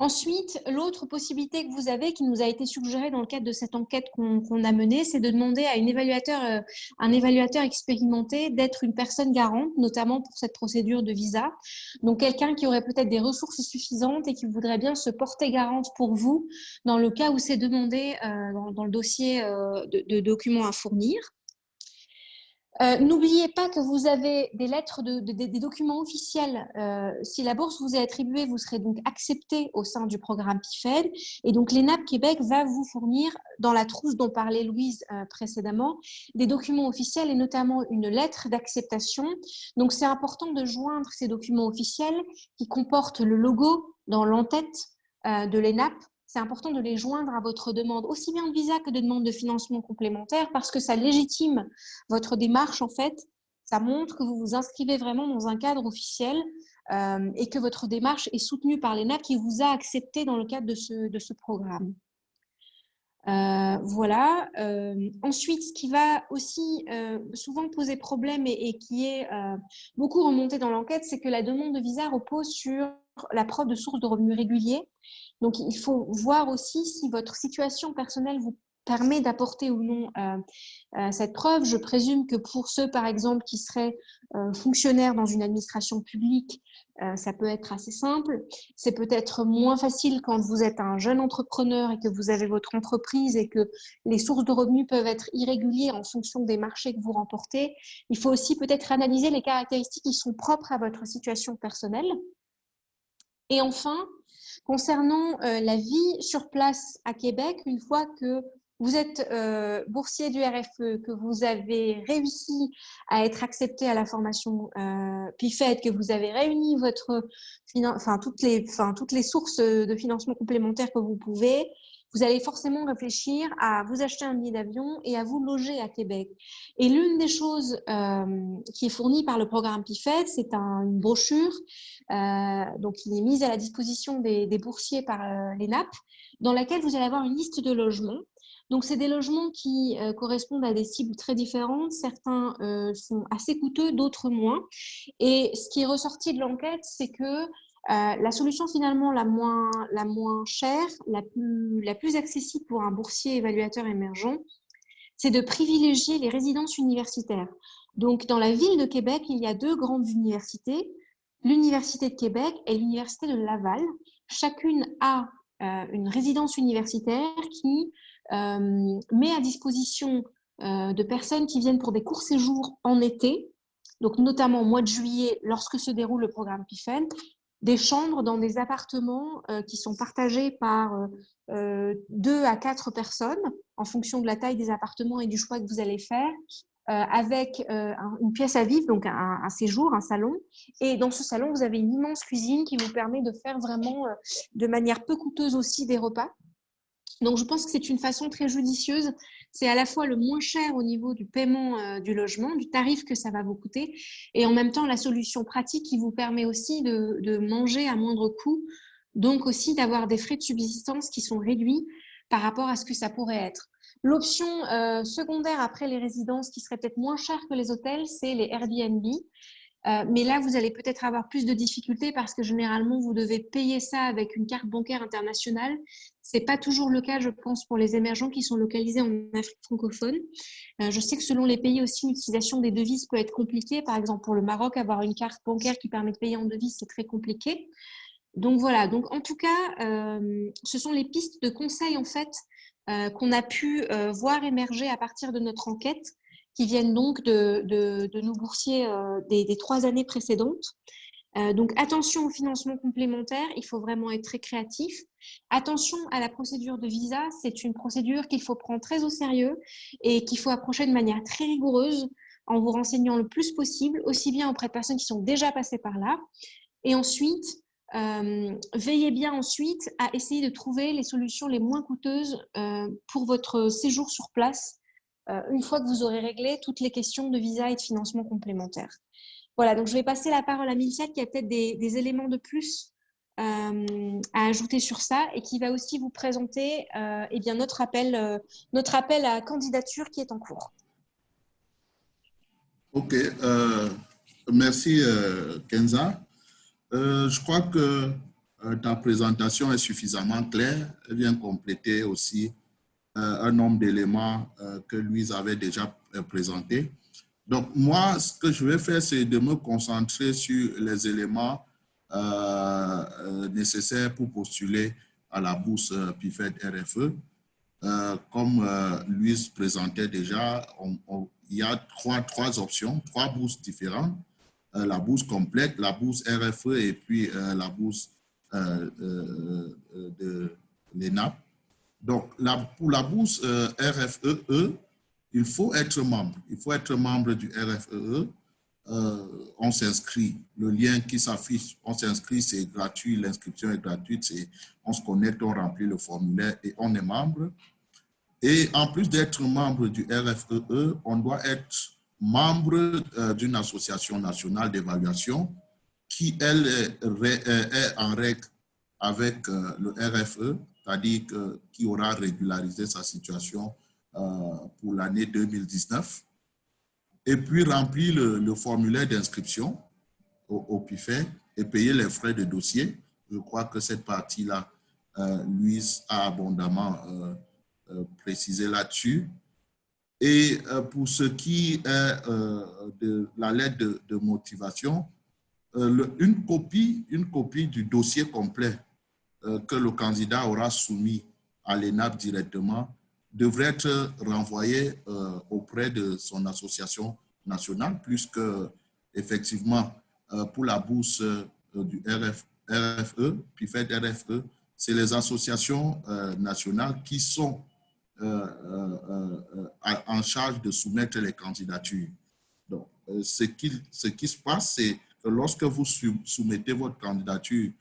Ensuite, l'autre possibilité que vous avez, qui nous a été suggérée dans le cadre de cette enquête qu'on a menée, c'est de demander à un évaluateur expérimenté d'être une personne garante, notamment pour cette procédure de visa. Donc, quelqu'un qui aurait peut-être des ressources suffisantes et qui voudrait bien se porter garante pour vous dans le cas où c'est demandé dans le dossier de documents à fournir. N'oubliez pas que vous avez des lettres, des documents officiels. Si la bourse vous est attribuée, vous serez donc accepté au sein du programme PIFED. Et donc, l'ENAP Québec va vous fournir, dans la trousse dont parlait Louise précédemment, des documents officiels et notamment une lettre d'acceptation. Donc, c'est important de joindre ces documents officiels qui comportent le logo dans l'entête de l'ENAP. C'est important de les joindre à votre demande, aussi bien de visa que de demande de financement complémentaire, parce que ça légitime votre démarche, en fait. Ça montre que vous vous inscrivez vraiment dans un cadre officiel et que votre démarche est soutenue par l'ENAP qui vous a accepté dans le cadre de ce programme. Voilà. Ensuite, ce qui va aussi souvent poser problème et qui est beaucoup remonté dans l'enquête, c'est que la demande de visa repose sur la preuve de source de revenus réguliers. Donc, il faut voir aussi si votre situation personnelle vous permet d'apporter ou non cette preuve. Je présume que pour ceux, par exemple, qui seraient fonctionnaires dans une administration publique, ça peut être assez simple. C'est peut-être moins facile quand vous êtes un jeune entrepreneur et que vous avez votre entreprise et que les sources de revenus peuvent être irrégulières en fonction des marchés que vous remportez. Il faut aussi peut-être analyser les caractéristiques qui sont propres à votre situation personnelle. Et enfin, concernant la vie sur place à Québec, une fois que vous êtes boursier du RFE, que vous avez réussi à être accepté à la formation PIFED, que vous avez réuni toutes les sources de financement complémentaires que vous pouvez, vous allez forcément réfléchir à vous acheter un billet d'avion et à vous loger à Québec. Et l'une des choses qui est fournie par le programme PIFED, c'est une brochure donc qui est mise à la disposition des boursiers par l'ENAP, dans laquelle vous allez avoir une liste de logements. Donc, c'est des logements qui correspondent à des cibles très différentes. Certains sont assez coûteux, d'autres moins. Et ce qui est ressorti de l'enquête, c'est que la solution finalement la moins chère, la plus accessible pour un boursier évaluateur émergent, c'est de privilégier les résidences universitaires. Donc, dans la ville de Québec, il y a 2 grandes universités, l'Université de Québec et l'Université de Laval. Chacune a une résidence universitaire qui met à disposition de personnes qui viennent pour des courts séjours en été, donc notamment au mois de juillet, lorsque se déroule le programme PIFED, des chambres dans des appartements qui sont partagés par 2 à 4 personnes en fonction de la taille des appartements et du choix que vous allez faire, avec une pièce à vivre, donc un séjour, un salon. Et dans ce salon, vous avez une immense cuisine qui vous permet de faire vraiment de manière peu coûteuse aussi des repas. Donc, je pense que c'est une façon très judicieuse. C'est à la fois le moins cher au niveau du paiement du logement, du tarif que ça va vous coûter, et en même temps la solution pratique qui vous permet aussi de manger à moindre coût, donc aussi d'avoir des frais de subsistance qui sont réduits par rapport à ce que ça pourrait être. L'option secondaire après les résidences qui serait peut-être moins chère que les hôtels, c'est les Airbnb. Mais là, vous allez peut-être avoir plus de difficultés parce que généralement, vous devez payer ça avec une carte bancaire internationale. Ce n'est pas toujours le cas, je pense, pour les émergents qui sont localisés en Afrique francophone. Je sais que selon les pays aussi, l'utilisation des devises peut être compliquée. Par exemple, pour le Maroc, avoir une carte bancaire qui permet de payer en devises, c'est très compliqué. Donc voilà, donc en tout cas, ce sont les pistes de conseil en fait qu'on a pu voir émerger à partir de notre enquête, qui viennent donc de nos boursiers des 3 années précédentes. Donc attention au financement complémentaire, il faut vraiment être très créatif. Attention à la procédure de visa, c'est une procédure qu'il faut prendre très au sérieux et qu'il faut approcher de manière très rigoureuse en vous renseignant le plus possible, aussi bien auprès de personnes qui sont déjà passées par là. Et ensuite, veillez bien ensuite à essayer de trouver les solutions les moins coûteuses pour votre séjour sur place, une fois que vous aurez réglé toutes les questions de visa et de financement complémentaire. Voilà, donc je vais passer la parole à Milcia qui a peut-être des éléments de plus à ajouter sur ça et qui va aussi vous présenter eh bien, notre appel à candidature qui est en cours. Ok, merci Kenza. Je crois que ta présentation est suffisamment claire. Elle vient compléter aussi un nombre d'éléments que Louise avait déjà présentés. Donc, moi, ce que je vais faire, c'est de me concentrer sur les éléments nécessaires pour postuler à la bourse PIFED RFE. Comme Louise présentait déjà, il y a trois options, 3 bourses différentes. La bourse complète, la bourse RFE et puis la bourse de l'ENAP. Donc, pour la bourse RFEE, il faut être membre. Il faut être membre du RFEE. On s'inscrit. Le lien qui s'affiche, on s'inscrit, c'est gratuit. L'inscription est gratuite. On se connecte, on remplit le formulaire et on est membre. Et en plus d'être membre du RFEE, on doit être membre d'une association nationale d'évaluation qui, elle, est en règle avec le RFE, c'est-à-dire qui aura régularisé sa situation pour l'année 2019, et puis remplir le formulaire d'inscription au PIFED et payer les frais de dossier. Je crois que cette partie-là, Louise a abondamment précisé là-dessus. Et pour ce qui est de la lettre de motivation, une copie du dossier complet que le candidat aura soumis à l'ENAP directement devrait être renvoyée auprès de son association nationale, puisque effectivement, pour la bourse du RFE, PIFED RFE, c'est les associations nationales qui sont en charge de soumettre les candidatures. Donc, ce qui se passe, c'est que lorsque vous soumettez votre candidature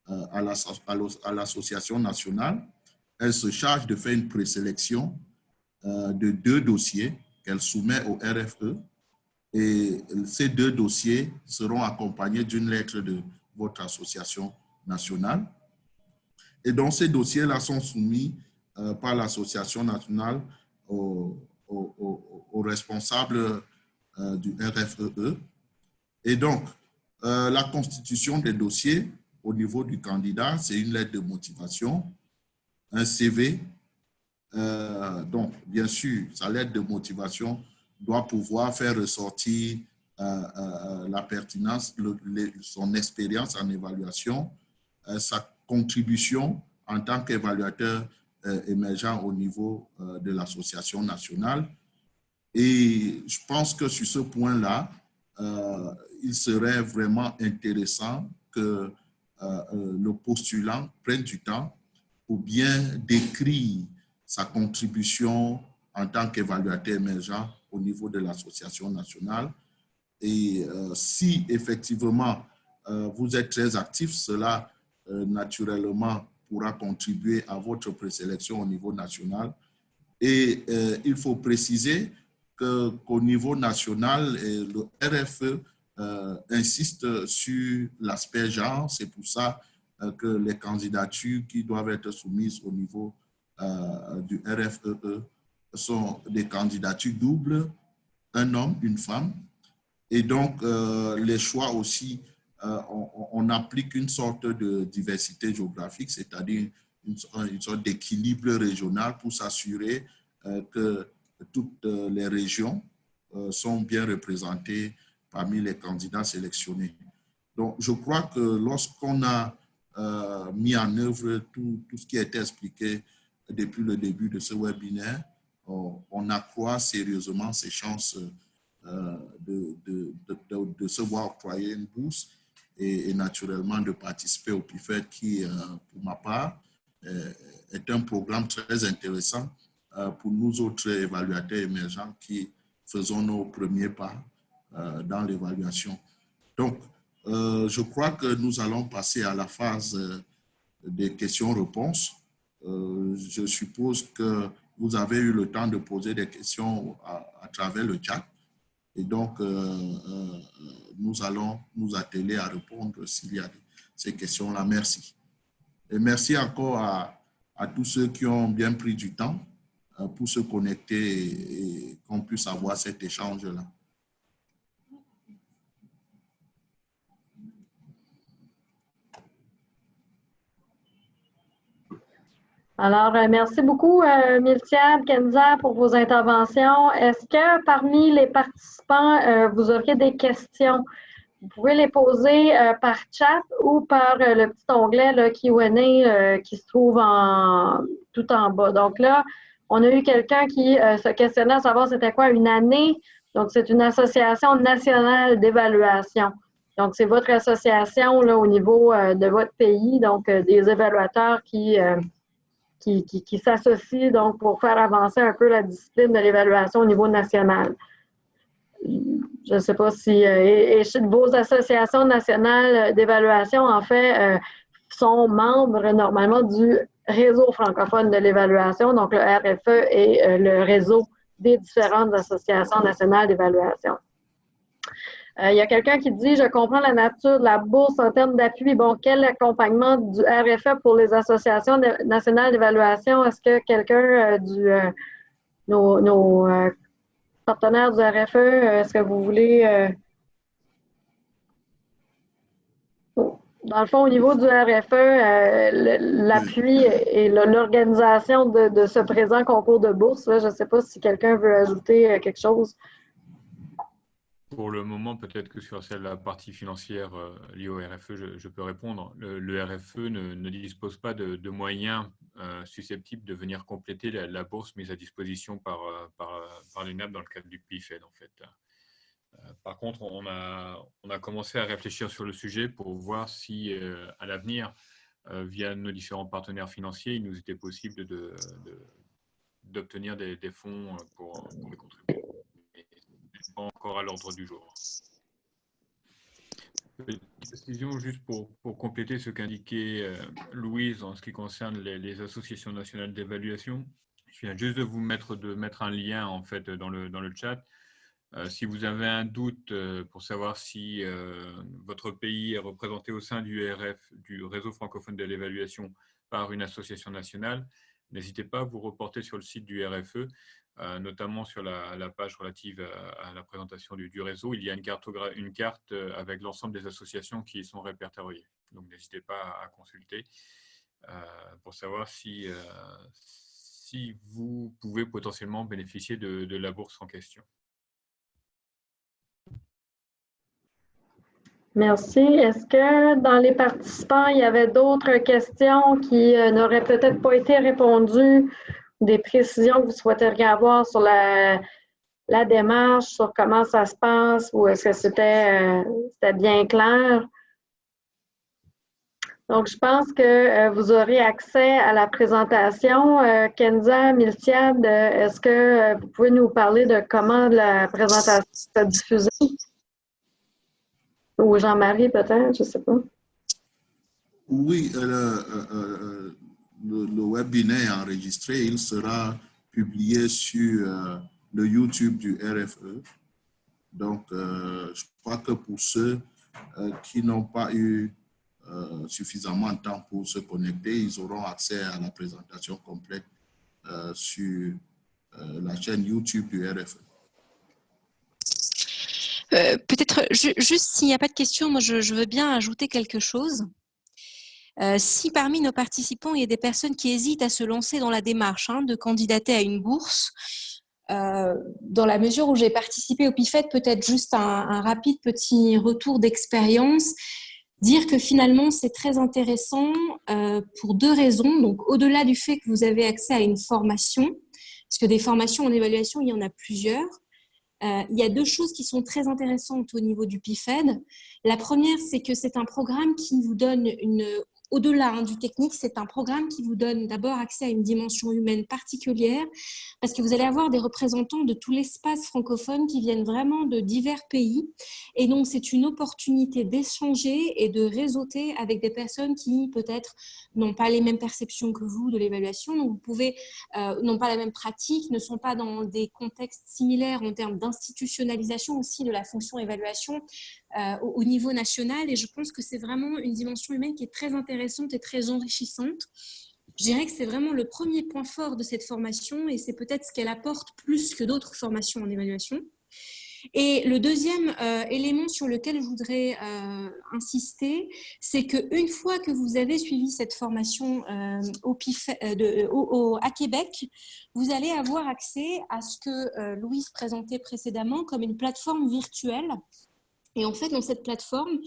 à l'association nationale, elle se charge de faire une présélection de 2 dossiers qu'elle soumet au RFE. Et ces 2 dossiers seront accompagnés d'une lettre de votre association nationale. Et donc, ces dossiers-là sont soumis par l'association nationale aux responsables du RFEE. Et donc, la constitution des dossiers au niveau du candidat, c'est une lettre de motivation, un CV. Donc, bien sûr, sa lettre de motivation doit pouvoir faire ressortir la pertinence, son expérience en évaluation, sa contribution en tant qu'évaluateur émergent au niveau de l'association nationale. Et je pense que sur ce point-là, il serait vraiment intéressant que le postulant prenne du temps pour bien décrire sa contribution en tant qu'évaluateur émergent au niveau de l'association nationale. Et si effectivement vous êtes très actif, cela naturellement pourra contribuer à votre présélection au niveau national. Et il faut préciser qu'au niveau national, le RFE insiste sur l'aspect genre. C'est pour ça que les candidatures qui doivent être soumises au niveau du RFEE sont des candidatures doubles, un homme, une femme. Et donc, les choix aussi, on applique une sorte de diversité géographique, c'est-à-dire une sorte d'équilibre régional pour s'assurer que toutes les régions sont bien représentées parmi les candidats sélectionnés. Donc, je crois que lorsqu'on a mis en œuvre tout ce qui a été expliqué depuis le début de ce webinaire, on accroît sérieusement ses chances de se voir octroyer une bourse et naturellement de participer au PIFED qui, pour ma part, est un programme très intéressant pour nous autres évaluateurs émergents qui faisons nos premiers pas dans l'évaluation. Donc, je crois que nous allons passer à la phase des questions-réponses. Je suppose que vous avez eu le temps de poser des questions à travers le chat. Et donc, nous allons nous atteler à répondre s'il y a ces questions-là. Merci. Et merci encore à tous ceux qui ont bien pris du temps pour se connecter et qu'on puisse avoir cet échange-là. Alors, merci beaucoup, Miltiade, Kenza, pour vos interventions. Est-ce que parmi les participants, vous auriez des questions? Vous pouvez les poser par chat ou par le petit onglet là, Q&A qui se trouve tout en bas. Donc là, on a eu quelqu'un qui se questionnait à savoir c'était quoi une année. Donc, c'est une association nationale d'évaluation. Donc, c'est votre association là, au niveau de votre pays, donc des évaluateurs qui s'associent donc pour faire avancer un peu la discipline de l'évaluation au niveau national. Je ne sais pas si et vos associations nationales d'évaluation, en fait, sont membres normalement du réseau francophone de l'évaluation, donc le RFE et le réseau des différentes associations nationales d'évaluation. Il y a quelqu'un qui dit « Je comprends la nature de la bourse en termes d'appui. Bon, quel accompagnement du RFE pour les associations nationales d'évaluation? Est-ce que quelqu'un nos partenaires du RFE, est-ce que vous voulez… Dans le fond, au niveau du RFE, l'appui et l'organisation de ce présent concours de bourse, là, je ne sais pas si quelqu'un veut ajouter quelque chose. Pour le moment, peut-être que sur la partie financière liée au RFE, je peux répondre. Le RFE ne dispose pas de moyens susceptibles de venir compléter la bourse mise à disposition par l'UNAP dans le cadre du PIFED, en fait. Par contre, on a commencé à réfléchir sur le sujet pour voir si, à l'avenir, via nos différents partenaires financiers, il nous était possible d'obtenir des fonds pour les contribuer. Mais ce n'est pas encore à l'ordre du jour. Petite précision juste pour compléter ce qu'indiquait Louise en ce qui concerne les associations nationales d'évaluation. Je viens juste de mettre un lien en fait dans le chat. Si vous avez un doute pour savoir si votre pays est représenté au sein du RF, du réseau francophone de l'évaluation, par une association nationale, n'hésitez pas à vous reporter sur le site du RFE, notamment sur la page relative à la présentation du réseau. Il y a une carte avec l'ensemble des associations qui y sont répertoriées. Donc n'hésitez pas à consulter pour savoir si vous pouvez potentiellement bénéficier de la bourse en question. Merci. Est-ce que dans les participants, il y avait d'autres questions qui n'auraient peut-être pas été répondues, des précisions que vous souhaiteriez avoir sur la démarche, sur comment ça se passe, ou est-ce que c'était bien clair? Donc, je pense que vous aurez accès à la présentation. Kenza, Miltiad, est-ce que vous pouvez nous parler de comment la présentation s'est diffusée? Ou Jean-Marie, peut-être, je ne sais pas. Oui, le webinaire est enregistré. Il sera publié sur le YouTube du RFE. Donc, je crois que pour ceux qui n'ont pas eu suffisamment de temps pour se connecter, ils auront accès à la présentation complète sur la chaîne YouTube du RFE. Peut-être juste s'il n'y a pas de questions, moi je veux bien ajouter quelque chose. Si parmi nos participants, il y a des personnes qui hésitent à se lancer dans la démarche de candidater à une bourse, dans la mesure où j'ai participé au PIFED, peut-être juste un rapide petit retour d'expérience, dire que finalement c'est très intéressant pour deux raisons. Donc au-delà du fait que vous avez accès à une formation, parce que des formations en évaluation, il y en a plusieurs. Il y a deux choses qui sont très intéressantes au niveau du PIFED. La première, c'est que c'est un programme qui vous donne au-delà du technique, c'est un programme qui vous donne d'abord accès à une dimension humaine particulière parce que vous allez avoir des représentants de tout l'espace francophone qui viennent vraiment de divers pays. Et donc, c'est une opportunité d'échanger et de réseauter avec des personnes qui, peut-être, n'ont pas les mêmes perceptions que vous de l'évaluation. Donc, vous pouvez, n'ont pas la même pratique, ne sont pas dans des contextes similaires en termes d'institutionnalisation aussi de la fonction évaluation au niveau national. Et je pense que c'est vraiment une dimension humaine qui est très intéressante et très enrichissante. Je dirais que c'est vraiment le premier point fort de cette formation et c'est peut-être ce qu'elle apporte plus que d'autres formations en évaluation. Et le deuxième élément sur lequel je voudrais insister, c'est qu'une fois que vous avez suivi cette formation à Québec, vous allez avoir accès à ce que Louise présentait précédemment comme une plateforme virtuelle. Et en fait, dans cette plateforme,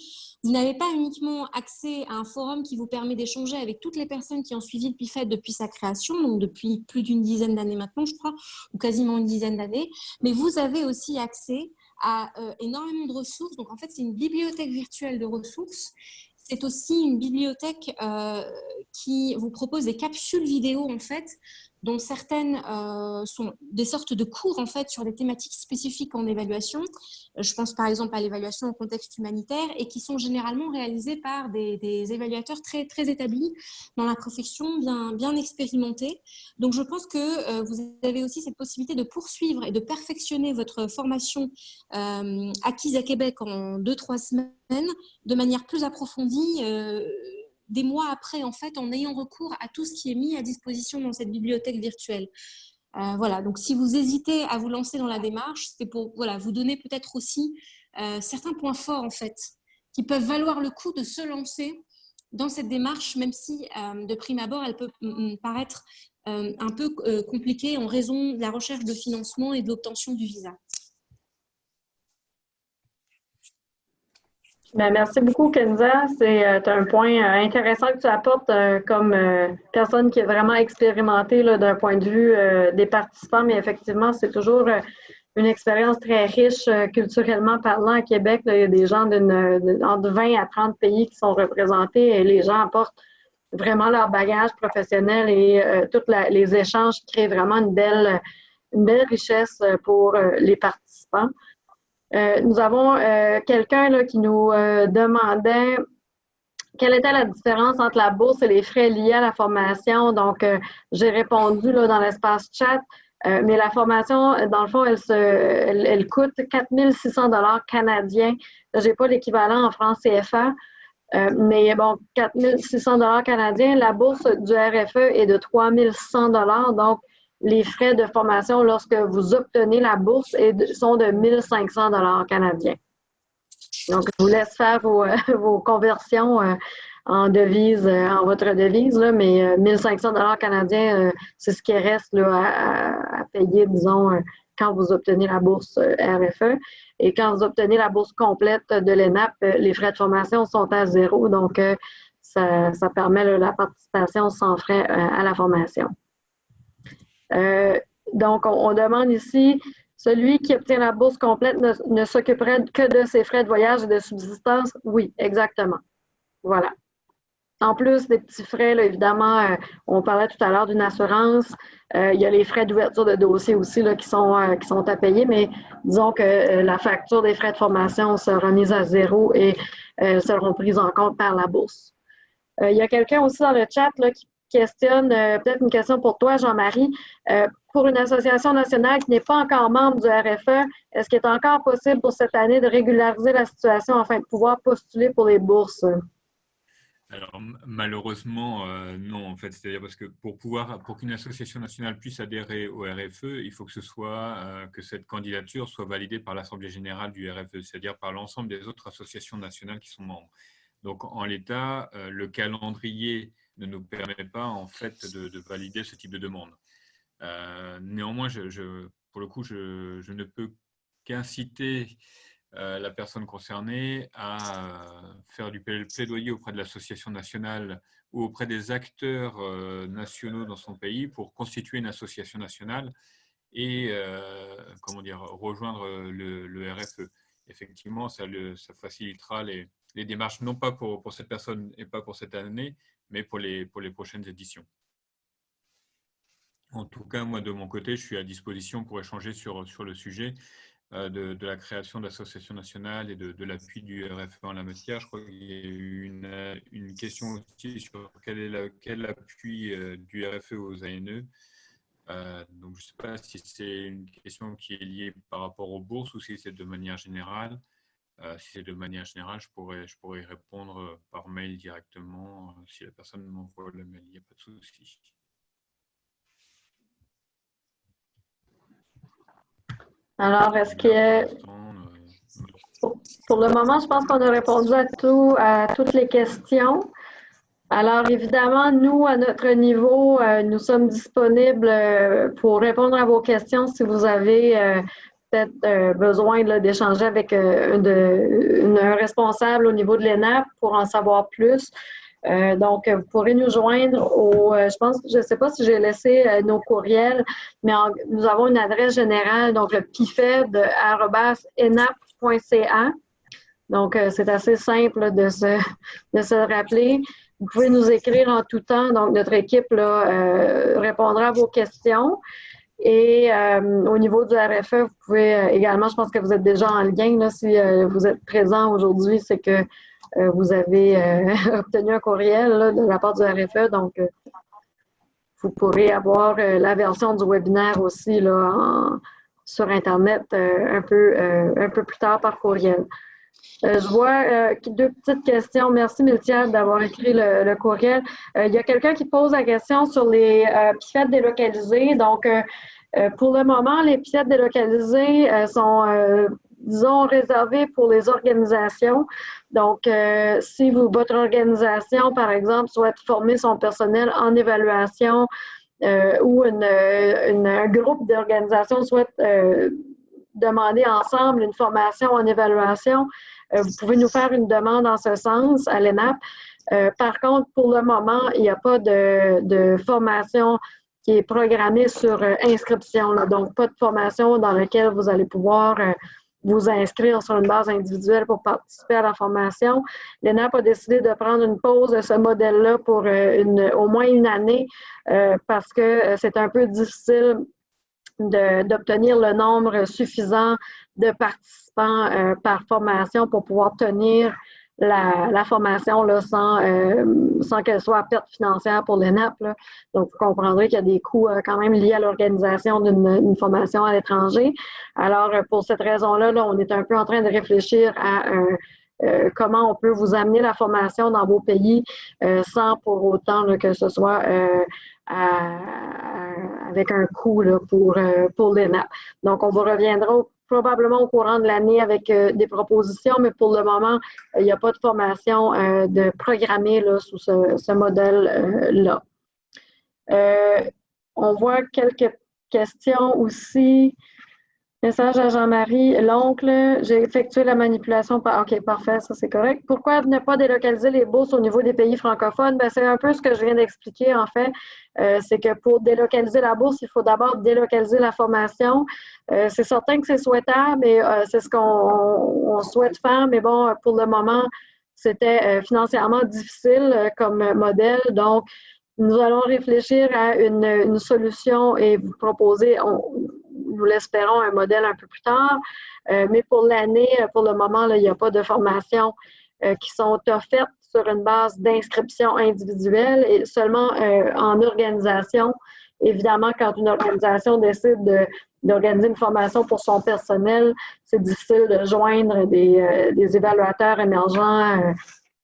vous n'avez pas uniquement accès à un forum qui vous permet d'échanger avec toutes les personnes qui ont suivi le PIFED depuis sa création, donc depuis plus d'une dizaine d'années maintenant, je crois, ou quasiment une dizaine d'années, mais vous avez aussi accès à énormément de ressources. Donc, en fait, c'est une bibliothèque virtuelle de ressources. C'est aussi une bibliothèque qui vous propose des capsules vidéo, en fait, dont certaines sont des sortes de cours en fait sur des thématiques spécifiques en évaluation. Je pense par exemple à l'évaluation au contexte humanitaire et qui sont généralement réalisées par des évaluateurs très, très établis dans la profession, bien expérimentés. Donc je pense que vous avez aussi cette possibilité de poursuivre et de perfectionner votre formation acquise à Québec en 2-3 semaines de manière plus approfondie des mois après, en fait, en ayant recours à tout ce qui est mis à disposition dans cette bibliothèque virtuelle. Voilà, donc si vous hésitez à vous lancer dans la démarche, c'est pour vous donner peut-être aussi certains points forts, en fait, qui peuvent valoir le coup de se lancer dans cette démarche, même si, de prime abord, elle peut paraître un peu compliquée en raison de la recherche de financement et de l'obtention du visa. Bien, merci beaucoup, Kenza. C'est un point intéressant que tu apportes comme personne qui est vraiment expérimentée d'un point de vue des participants, mais effectivement, c'est toujours une expérience très riche culturellement parlant à Québec. Là, il y a des gens entre 20 à 30 pays qui sont représentés et les gens apportent vraiment leur bagage professionnel et tous les échanges créent vraiment une belle richesse pour les participants. Nous avons quelqu'un là, qui nous demandait quelle était la différence entre la bourse et les frais liés à la formation. Donc, j'ai répondu là, dans l'espace chat, mais la formation, dans le fond, elle coûte 4 600 $ canadiens. Je n'ai pas l'équivalent en francs CFA. Mais bon, 4 600 $ canadiens. La bourse du RFE est de 3 100 $. Donc, les frais de formation lorsque vous obtenez la bourse sont de 1 500 $ canadiens. Donc, je vous laisse faire vos conversions en devise, en votre devise, là, mais 1 500 $ canadiens, c'est ce qui reste là, à payer, disons, quand vous obtenez la bourse RFE. Et quand vous obtenez la bourse complète de l'ENAP, les frais de formation sont à 0. Donc, ça permet là, la participation sans frais à la formation. Donc, on demande ici, celui qui obtient la bourse complète ne s'occuperait que de ses frais de voyage et de subsistance? Oui, exactement. Voilà. En plus des petits frais, là, évidemment, on parlait tout à l'heure d'une assurance. Il y a les frais d'ouverture de dossier aussi là, qui sont à payer, mais disons que la facture des frais de formation sera mise à 0 et seront prises en compte par la bourse. Il y a quelqu'un aussi dans le chat là, qui questionne, peut-être une question pour toi, Jean-Marie. Pour une association nationale qui n'est pas encore membre du RFE, est-ce qu'il est encore possible pour cette année de régulariser la situation afin de pouvoir postuler pour les bourses? Alors, malheureusement, non, en fait. C'est-à-dire parce que pour qu'une association nationale puisse adhérer au RFE, il faut que cette candidature soit validée par l'Assemblée générale du RFE, c'est-à-dire par l'ensemble des autres associations nationales qui sont membres. Donc, en l'état, le calendrier ne nous permet pas, en fait, de valider ce type de demande. Néanmoins, pour le coup, je ne peux qu'inciter la personne concernée à faire du plaidoyer auprès de l'association nationale ou auprès des acteurs nationaux dans son pays pour constituer une association nationale et rejoindre le RFE. Effectivement, ça facilitera les démarches, non pas pour cette personne et pas pour cette année, mais pour les prochaines éditions. En tout cas, moi, de mon côté, je suis à disposition pour échanger sur le sujet de la création d'associations nationales et de l'appui du RFE en la matière. Je crois qu'il y a eu une question aussi sur quel appui du RFE aux ANE. Donc, je ne sais pas si c'est une question qui est liée par rapport aux bourses ou si c'est de manière générale. Si c'est de manière générale, je pourrais y répondre par mail directement si la personne m'envoie le mail. Il n'y a pas de souci. Alors, est-ce que... Pour le moment, je pense qu'on a répondu à toutes les questions. Alors, évidemment, nous, à notre niveau, nous sommes disponibles pour répondre à vos questions si vous avez peut-être besoin d'échanger avec un responsable au niveau de l'ENAP pour en savoir plus. Donc, vous pourrez nous joindre je ne sais pas si j'ai laissé nos courriels, mais nous avons une adresse générale, donc le pifed@enap.ca. Donc, c'est assez simple de se rappeler. Vous pouvez nous écrire en tout temps, donc notre équipe là, répondra à vos questions. Et au niveau du RFE, vous pouvez également, je pense que vous êtes déjà en lien, là, si vous êtes présent aujourd'hui, c'est que vous avez obtenu un courriel là, de la part du RFE, donc vous pourrez avoir la version du webinaire aussi là, sur Internet un peu plus tard par courriel. Je vois deux petites questions. Merci, Miltia, d'avoir écrit le courriel. Il y a quelqu'un qui pose la question sur les PIFED délocalisées. Donc, pour le moment, les PIFED délocalisées sont, disons, réservées pour les organisations. Donc, si votre organisation, par exemple, souhaite former son personnel en évaluation ou un groupe d'organisations souhaite demander ensemble une formation en évaluation, vous pouvez nous faire une demande en ce sens à l'ENAP. Par contre, pour le moment, il n'y a pas de formation qui est programmé sur inscription, là. Donc, pas de formation dans laquelle vous allez pouvoir vous inscrire sur une base individuelle pour participer à la formation. L'ENAP a décidé de prendre une pause de ce modèle-là pour au moins une année parce que c'est un peu difficile d'obtenir le nombre suffisant de participants par formation pour pouvoir tenir la formation là, sans qu'elle soit à perte financière pour l'ENAP. Là. Donc, vous comprendrez qu'il y a des coûts quand même liés à l'organisation d'une formation à l'étranger. Alors, pour cette raison-là, là, on est un peu en train de réfléchir à comment on peut vous amener la formation dans vos pays sans pour autant là, que ce soit avec un coût là, pour l'ENAP. Donc, on vous reviendra probablement au courant de l'année avec des propositions, mais pour le moment, il n'y a pas de formation de programmée là, sous ce modèle-là. On voit quelques questions aussi. Message à Jean-Marie. L'oncle, j'ai effectué la manipulation. OK, parfait, ça c'est correct. Pourquoi ne pas délocaliser les bourses au niveau des pays francophones? Ben, c'est un peu ce que je viens d'expliquer, en fait. C'est que pour délocaliser la bourse, il faut d'abord délocaliser la formation. C'est certain que c'est souhaitable, mais c'est ce qu'on souhaite faire. Mais bon, pour le moment, c'était financièrement difficile comme modèle. Donc, nous allons réfléchir à une solution et vous proposer, nous l'espérons, un modèle un peu plus tard. Mais pour l'année, pour le moment, là, il n'y a pas de formation qui sont offertes sur une base d'inscription individuelle et seulement en organisation. Évidemment, quand une organisation décide d'organiser une formation pour son personnel, c'est difficile de joindre des évaluateurs émergents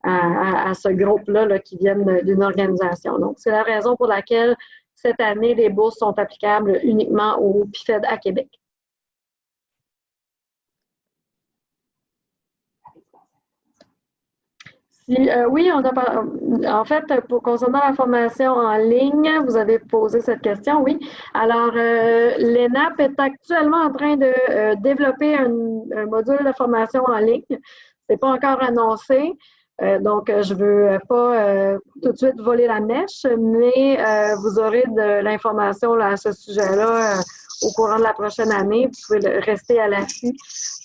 à ce groupe-là là, qui viennent d'une organisation. Donc, c'est la raison pour laquelle cette année, les bourses sont applicables uniquement au PIFED à Québec. Oui, en fait, concernant la formation en ligne, vous avez posé cette question, oui. Alors, l'ENAP est actuellement en train de développer un module de formation en ligne. Ce n'est pas encore annoncé. Donc, je ne veux pas tout de suite voler la mèche, mais vous aurez de l'information à ce sujet-là au courant de la prochaine année. Vous pouvez rester à l'affût.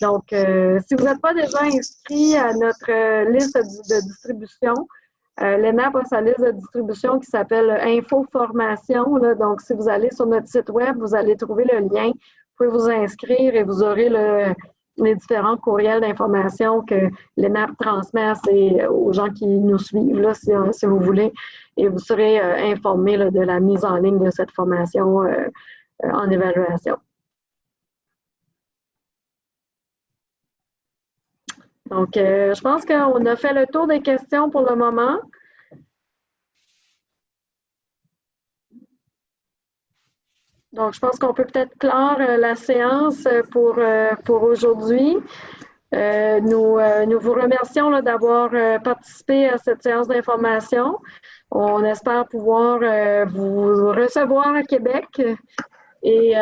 Donc, si vous n'êtes pas déjà inscrit à notre liste de distribution, l'ENAP a sa liste de distribution qui s'appelle Info Formation. Là. Donc, si vous allez sur notre site web, vous allez trouver le lien. Vous pouvez vous inscrire et vous aurez les différents courriels d'information que l'ENAP transmet aux gens qui nous suivent, là, si vous voulez, et vous serez informés là, de la mise en ligne de cette formation en évaluation. Donc, je pense qu'on a fait le tour des questions pour le moment. Donc, je pense qu'on peut peut-être clore la séance pour aujourd'hui. Nous vous remercions d'avoir participé à cette séance d'information. On espère pouvoir vous recevoir à Québec. Et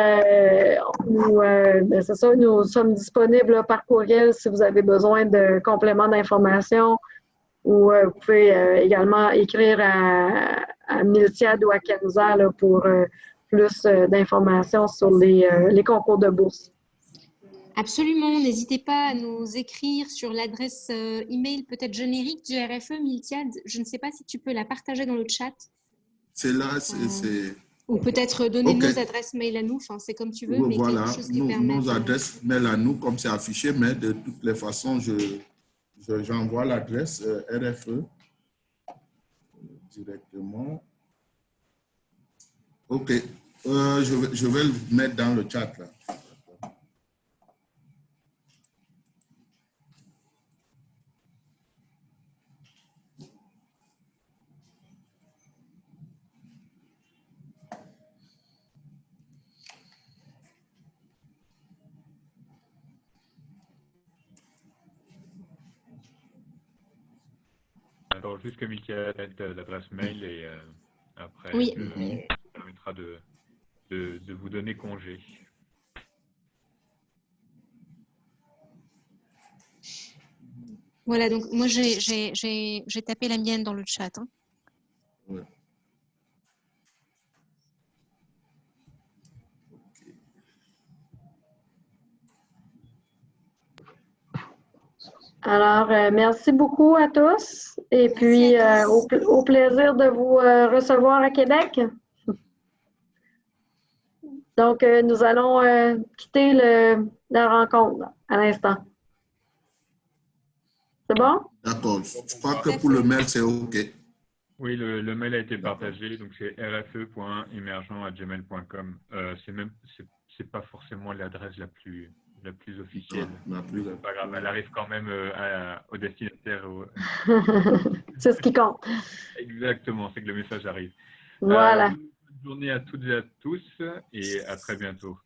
c'est ça, nous sommes disponibles par courriel si vous avez besoin de compléments d'information ou vous pouvez également écrire à Miltiad ou à Kenza là, pour plus d'informations sur les concours de bourse. Absolument, n'hésitez pas à nous écrire sur l'adresse email peut-être générique du RFE, Miltiad. Je ne sais pas si tu peux la partager dans le chat. C'est là, c'est... Ou peut-être donner nos adresses mail à nous, enfin, c'est comme tu veux, mais voilà, quelque chose qui permet... nos adresses mail à nous, comme c'est affiché, mais de toutes les façons, j'envoie l'adresse RFE directement. OK, je vais le mettre dans le chat là. Alors, juste que Mickaël mette l'adresse mail et après, oui. ça permettra de vous donner congé. Voilà, donc moi, j'ai tapé la mienne dans le chat. Hein. Ouais. Alors, merci beaucoup à tous et Merci puis à tous. au plaisir de vous recevoir à Québec. Donc, nous allons quitter la rencontre à l'instant. C'est bon? D'accord. Je crois Tout que à pour le fait. mail, c'est OK. Oui, le mail a été partagé, donc c'est rfe.emergent@gmail.com. C'est pas forcément l'adresse la plus officielle. Non, plus. C'est pas grave, elle arrive quand même au destinataire. C'est ce qui compte. Exactement, c'est que le message arrive. Voilà. Bonne journée à toutes et à tous et à très bientôt.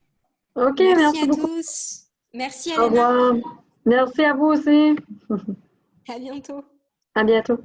OK, Merci merci à beaucoup. tous. Merci Au Alena. revoir. Merci à vous aussi. À bientôt. À bientôt.